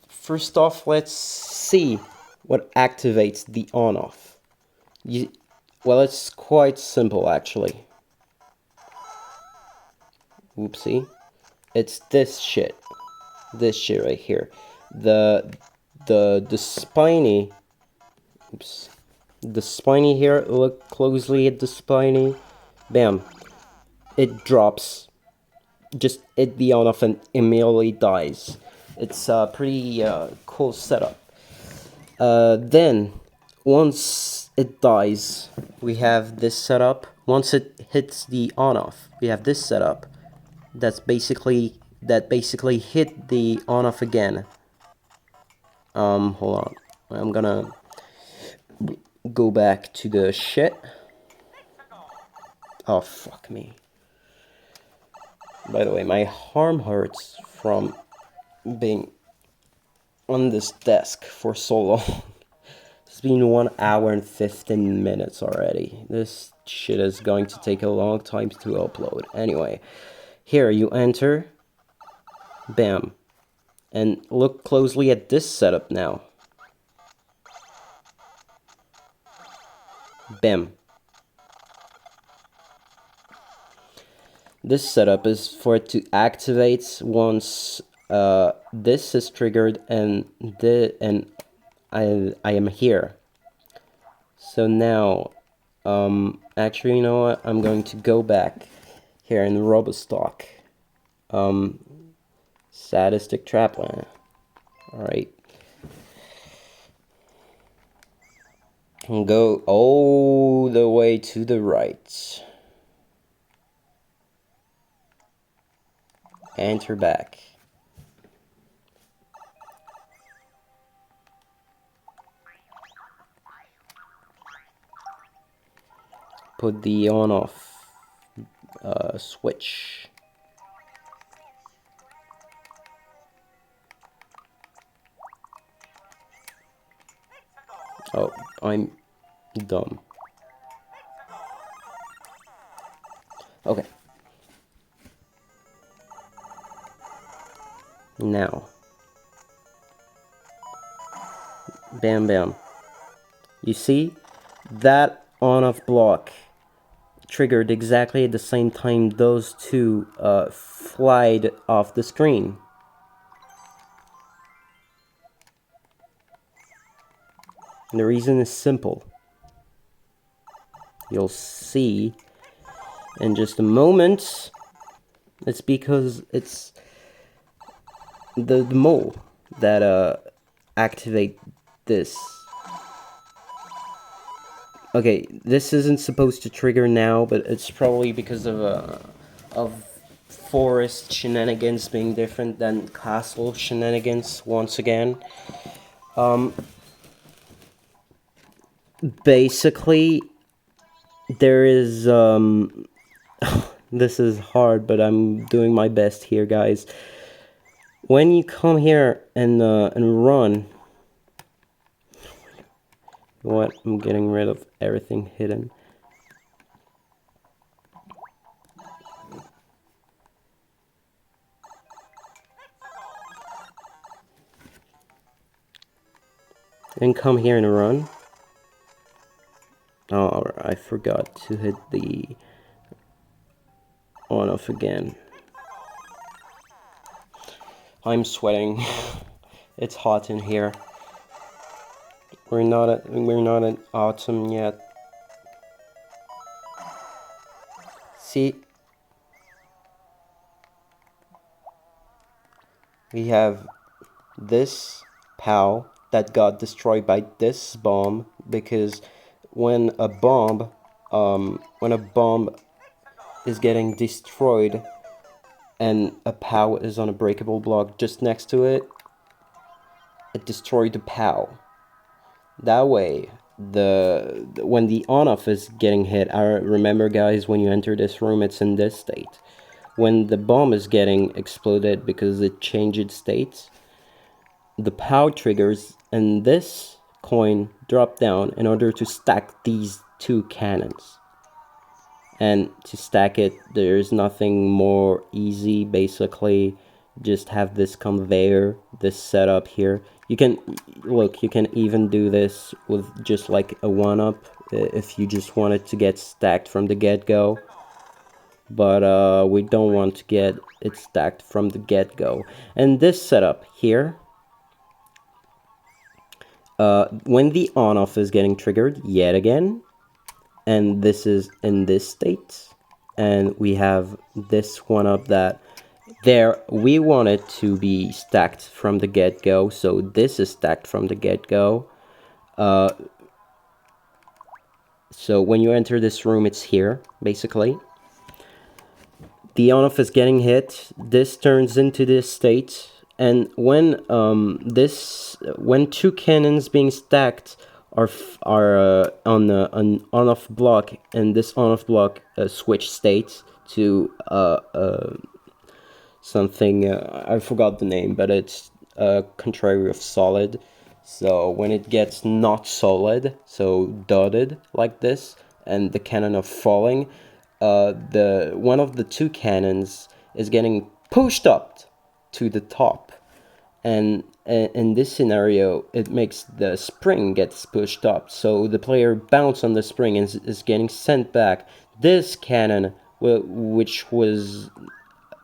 First off, let's see what activates the on-off. Well, it's quite simple, actually. Oopsie. It's this shit. This shit right here. The spiny... Oops. The spiny here, look closely at the spiny. Bam. It drops. Just hit the on-off and immediately dies. It's a pretty cool setup. Then, once it dies, we have this setup. Once it hits the on-off, we have this setup. That basically hit the on-off again. Hold on. I'm gonna go back to the shit. Oh, fuck me. By the way, my arm hurts from being on this desk for so long. It's been 1 hour and 15 minutes already. This shit is going to take a long time to upload. Anyway, here you enter. Bam. And look closely at this setup now. Bam. This setup is for it to activate once this is triggered and I am here. So now, actually, you know what? I'm going to go back here in Robostock. Sadistic Trapland. Alright. And go all the way to the right. Enter back. Put the on-off switch. Oh, I'm dumb. Okay. Now. Bam, bam. You see? That on-off block triggered exactly at the same time those two flied off the screen. And the reason is simple. You'll see in just a moment. It's because it's the mole that activate this. Okay, this isn't supposed to trigger now, but it's probably because of forest shenanigans being different than castle shenanigans once again. Basically, there is this is hard, but I'm doing my best here, guys. When you come here and run, you know what? I'm getting rid of everything hidden. And come here and run. Oh, I forgot to hit the on-off again. I'm sweating. It's hot in here. We're not in autumn yet. See? We have this POW that got destroyed by this bomb, because when a bomb is getting destroyed and a POW is on a breakable block just next to it, it destroyed the POW. That way, when the on-off is getting hit, I remember, guys, when you enter this room, it's in this state. When the bomb is getting exploded because it changed states, the POW triggers and this coin drop down in order to stack these two cannons. And to stack it, there's nothing more easy. Basically, just have this conveyor, this setup here. You can look, you can even do this with just like a one-up if you just want it to get stacked from the get-go. But we don't want to get it stacked from the get-go. And this setup here, when the on-off is getting triggered yet again, and this is in this state, and we have this one up that there we want it to be stacked from the get-go, so this is stacked from the get-go. So when you enter this room, it's here basically. The on-off is getting hit, this turns into this state, and when two cannons being stacked are on an on-off block, and this on-off block switch states to something, I forgot the name, but it's contrary of solid. So when it gets not solid, so dotted like this, and the cannon of falling, the one of the two cannons is getting pushed up to the top, and in this scenario it makes the spring gets pushed up, so the player bounces on the spring and is getting sent back. This cannon, which was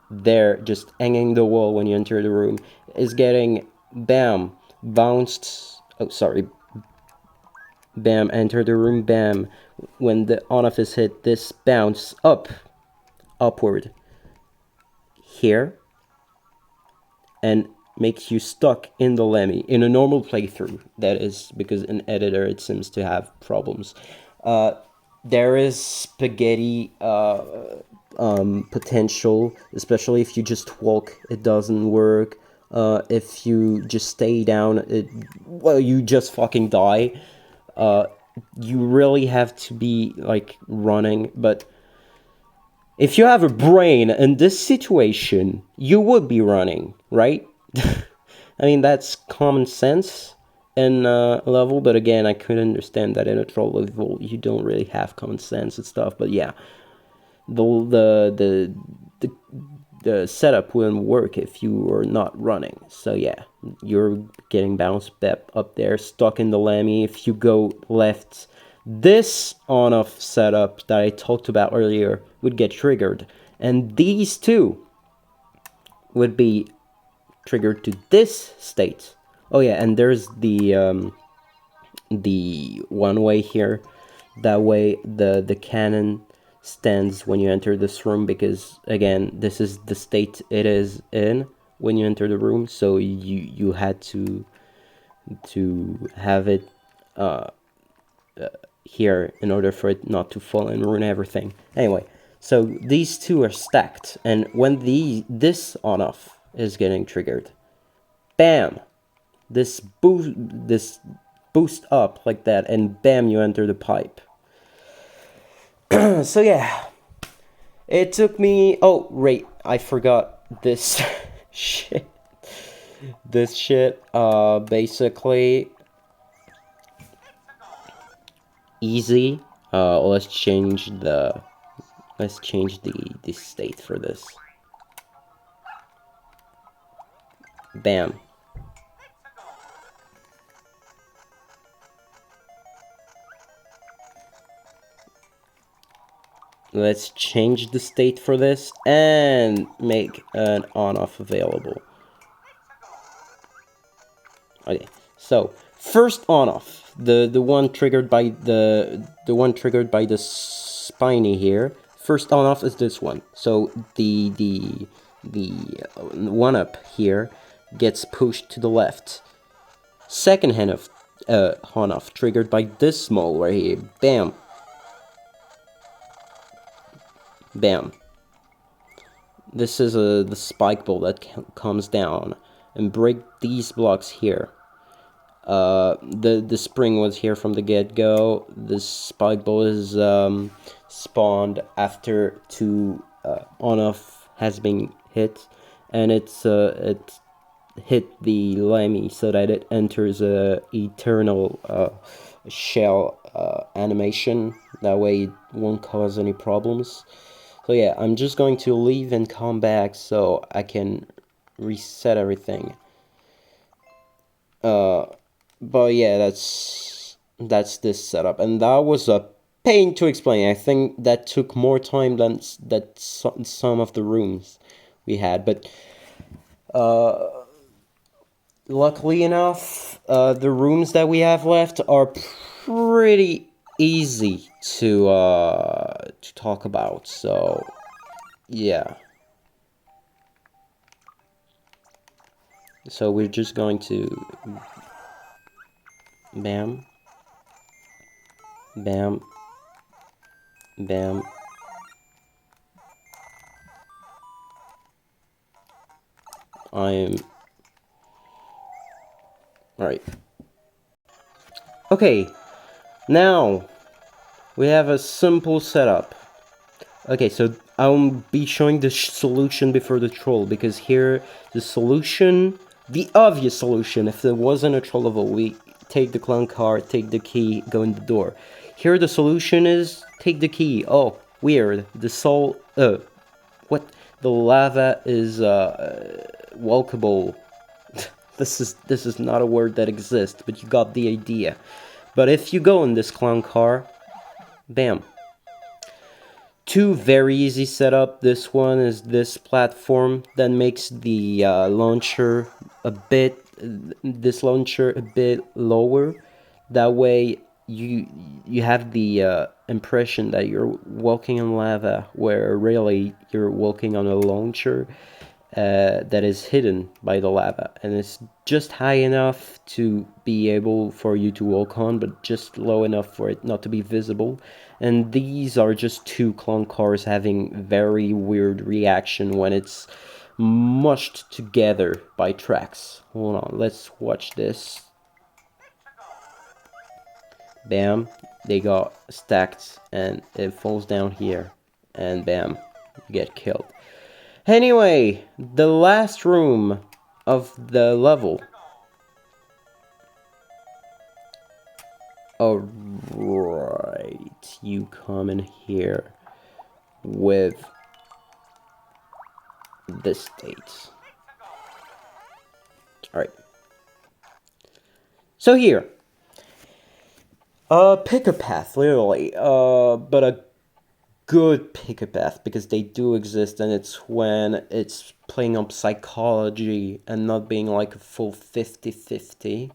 there just hanging the wall when you enter the room, is getting bam bounced, oh sorry, bam, enter the room, bam, when the on-off is hit, this bounce upward here and makes you stuck in the Lemmy in a normal playthrough. That is, because in editor it seems to have problems. There is spaghetti potential, especially if you just walk, it doesn't work. If you just stay down, well, you just fucking die. You really have to be like running, but if you have a brain in this situation, you would be running, right? I mean, that's common sense in level, but again, I could understand that in a troll level, you don't really have common sense and stuff, but yeah. The setup wouldn't work if you were not running. So yeah, you're getting bounced back up there, stuck in the Lemmy. If you go left, this on-off setup that I talked about earlier would get triggered, and these two would be triggered to this state. Oh yeah, and there's the one way here. That way the cannon stands when you enter this room, because again, this is the state it is in when you enter the room, so you had to have it here in order for it not to fall and ruin everything. Anyway, so these two are stacked, and when this on off is getting triggered, bam, this boost up like that, and bam, you enter the pipe. So yeah, it took me, oh wait, I forgot this shit. This shit, basically easy. Let's change the state for this. Bam. Let's change the state for this and make an on-off available. Okay, so first on-off, the one triggered by the spiny here. First on-off is this one. So the one up here gets pushed to the left. Second hand of on-off triggered by this small right here. Bam. Bam. This is the spike ball that comes down and break these blocks here. The spring was here from the get-go. This spike ball is spawned after two on-off has been hit, and it hit the Lemmy so that it enters a eternal shell animation. That way it won't cause any problems. So yeah, I'm just going to leave and come back so I can reset everything. But yeah, that's this setup, and that was a pain to explain. I think that took more time than some of the rooms we had, but luckily enough, the rooms that we have left are pretty easy to talk about. So yeah. So we're just going to bam, bam, bam. Alright. Okay, now we have a simple setup. Okay, so I'll be showing the solution before the troll, because here the solution, the obvious solution, if there wasn't a troll level, we take the clown car, take the key, go in the door. Here the solution is take the key. Oh, weird. The soul, what? The lava is walkable. This is not a word that exists, but you got the idea. But if you go in this clown car, bam. Two very easy setup. This one is this platform that makes the launcher a bit, this launcher a bit lower. That way you have the impression that you're walking on lava, where really you're walking on a launcher that is hidden by the lava, and it's just high enough to be able for you to walk on, but just low enough for it not to be visible. And these are just two clone cars having very weird reaction when it's mushed together by tracks. Hold on, let's watch this. Bam, they got stacked and it falls down here, and bam, you get killed. Anyway, the last room of the level. Alright, you come in here with the states. Alright. So here. Pick a path, literally. But a good pick a path, because they do exist, and it's when it's playing up psychology and not being like a full 50-50.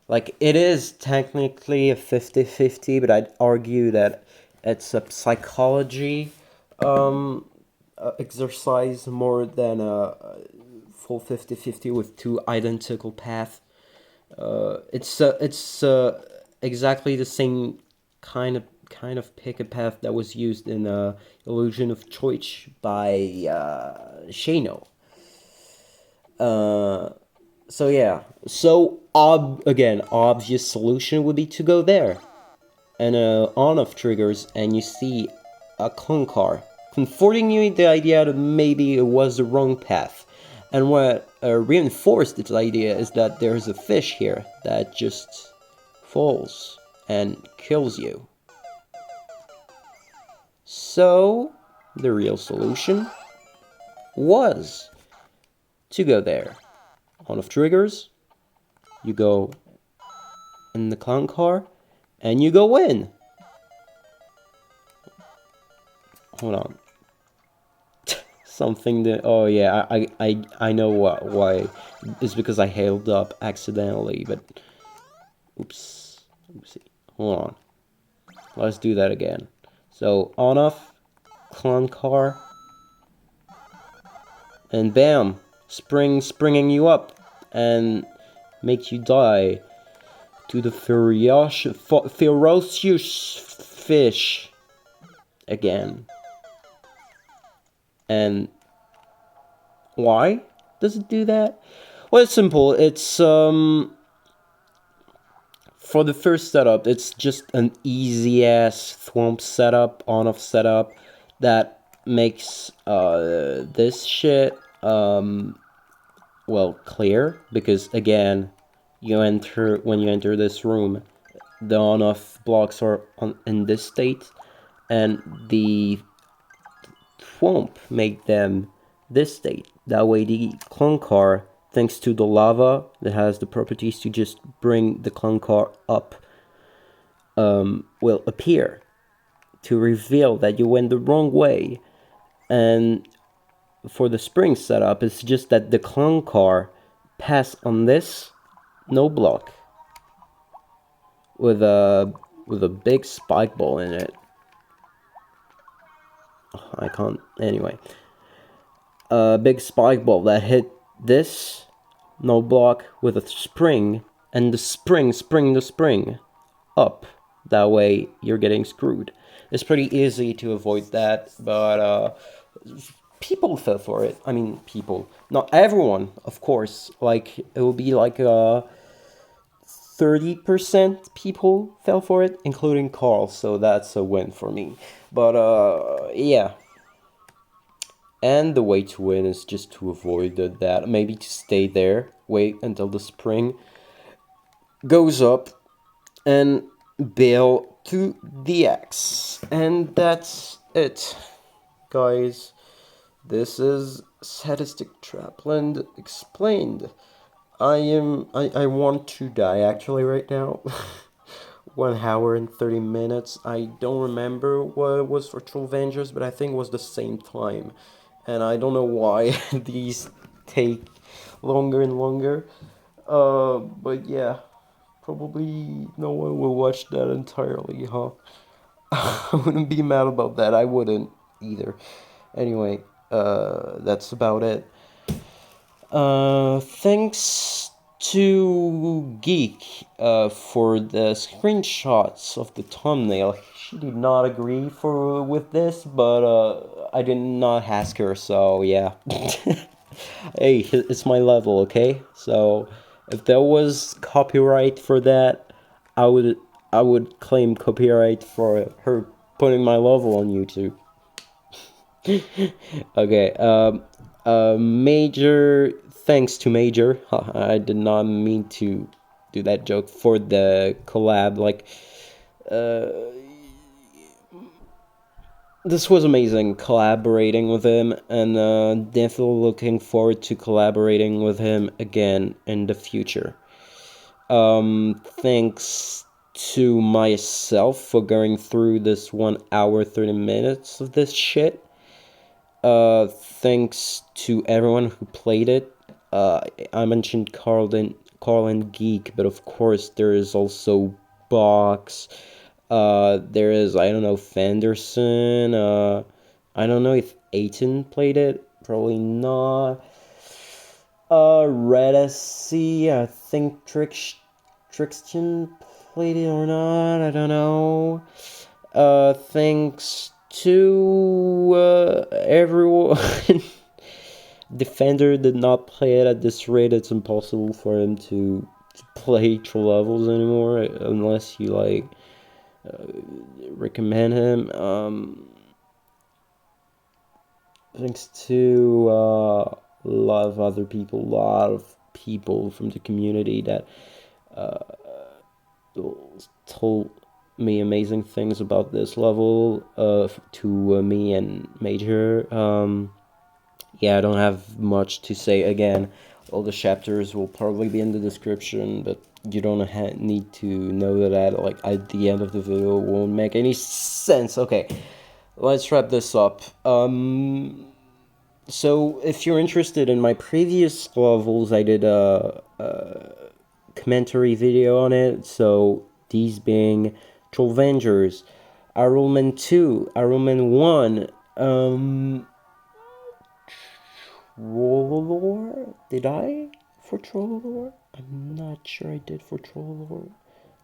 Like, it is technically a 50-50, but I'd argue that it's a psychology exercise more than a full 50-50 with two identical paths. It's exactly the same kind of pick a path that was used in Illusion of Choice by Shano. So yeah, so again, obvious solution would be to go there, and on-off triggers, and you see a clone car, comforting you in the idea that maybe it was the wrong path. And what reinforced this idea is that there's a fish here that just falls and kills you. So the real solution was to go there. On-off triggers, you go in the clown car, and you go in. Hold on. Something that, oh yeah, I know why. It's because I held up accidentally, but oops, oopsie. Hold on. Let's do that again. So on-off, clown car, and bam, springing you up and make you die to the ferocious fish again. And why does it do that? Well, it's simple. It's for the first setup, it's just an easy ass Thwomp setup, on-off setup that makes this shit well, clear, because again, when you enter this room, the on-off blocks are in this state, and the Thwomp make them this state. That way the clone car, thanks to the lava that has the properties to just bring the clone car up, will appear to reveal that you went the wrong way. And for the spring setup, it's just that the clone car pass on this no block with a big spike ball in it. I can't, anyway. A big spike ball that hit this no block with a spring, and the spring up. That way you're getting screwed. It's pretty easy to avoid that, but people fell for it. I mean, people. Not everyone, of course. Like, it will be like 30 30% people fell for it, including Carl, so that's a win for me. But yeah. And the way to win is just to avoid that, maybe to stay there, wait until the spring goes up, and bail to the X. And that's it, guys. This is Sadistic Trapland explained. I want to die actually right now. 1 hour and 30 minutes. I don't remember what it was for Troll Vengers, but I think it was the same time. And I don't know why these take longer and longer. But yeah, probably no one will watch that entirely, huh? I wouldn't be mad about that. I wouldn't either. Anyway, that's about it. Thanks to Geek for the screenshots of the thumbnail. She did not agree with this, but I did not ask her, so yeah. Hey, it's my level, okay? So if there was copyright for that, I would claim copyright for her putting my level on YouTube. Okay, Major, thanks to Major. I did not mean to do that joke for the collab. Like, this was amazing collaborating with him, and definitely looking forward to collaborating with him again in the future. Thanks to myself for going through this 1 hour 30 minutes of this shit. Thanks to everyone who played it. I mentioned Carl and Geek, but of course there is also Box. There is, I don't know, Fenderson. I don't know if Aiton played it. Probably not. Red SC, I think Trixton played it or not. I don't know. Thanks to everyone. Defender did not play it at this rate. It's impossible for him to play troll levels anymore unless you like recommend him. Thanks to a lot of other people, a lot of people from the community that told me amazing things about this level, to me and Major. Yeah, I don't have much to say. Again, all the chapters will probably be in the description, but you don't need to know that like at the end of the video won't make any sense. Okay, let's wrap this up. So if you're interested in my previous levels, I did a commentary video on it. So these being Trollvengers, Ironman 2, Ironman 1, Trollolore? Did I for Trollolore? I'm not sure I did for Trollolore.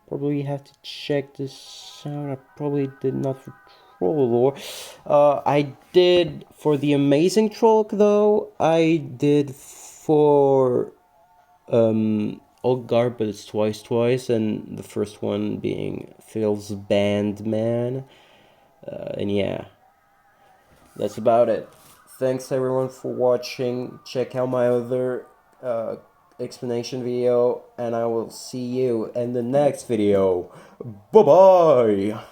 Probably have to check this out. I probably did not for Trollolore. I did for the Amazing Troll, though. I did for Old Guard, but it's twice, and the first one being Phil's Band Man. And yeah, that's about it. Thanks everyone for watching. Check out my other explanation video, and I will see you in the next video. Bye bye.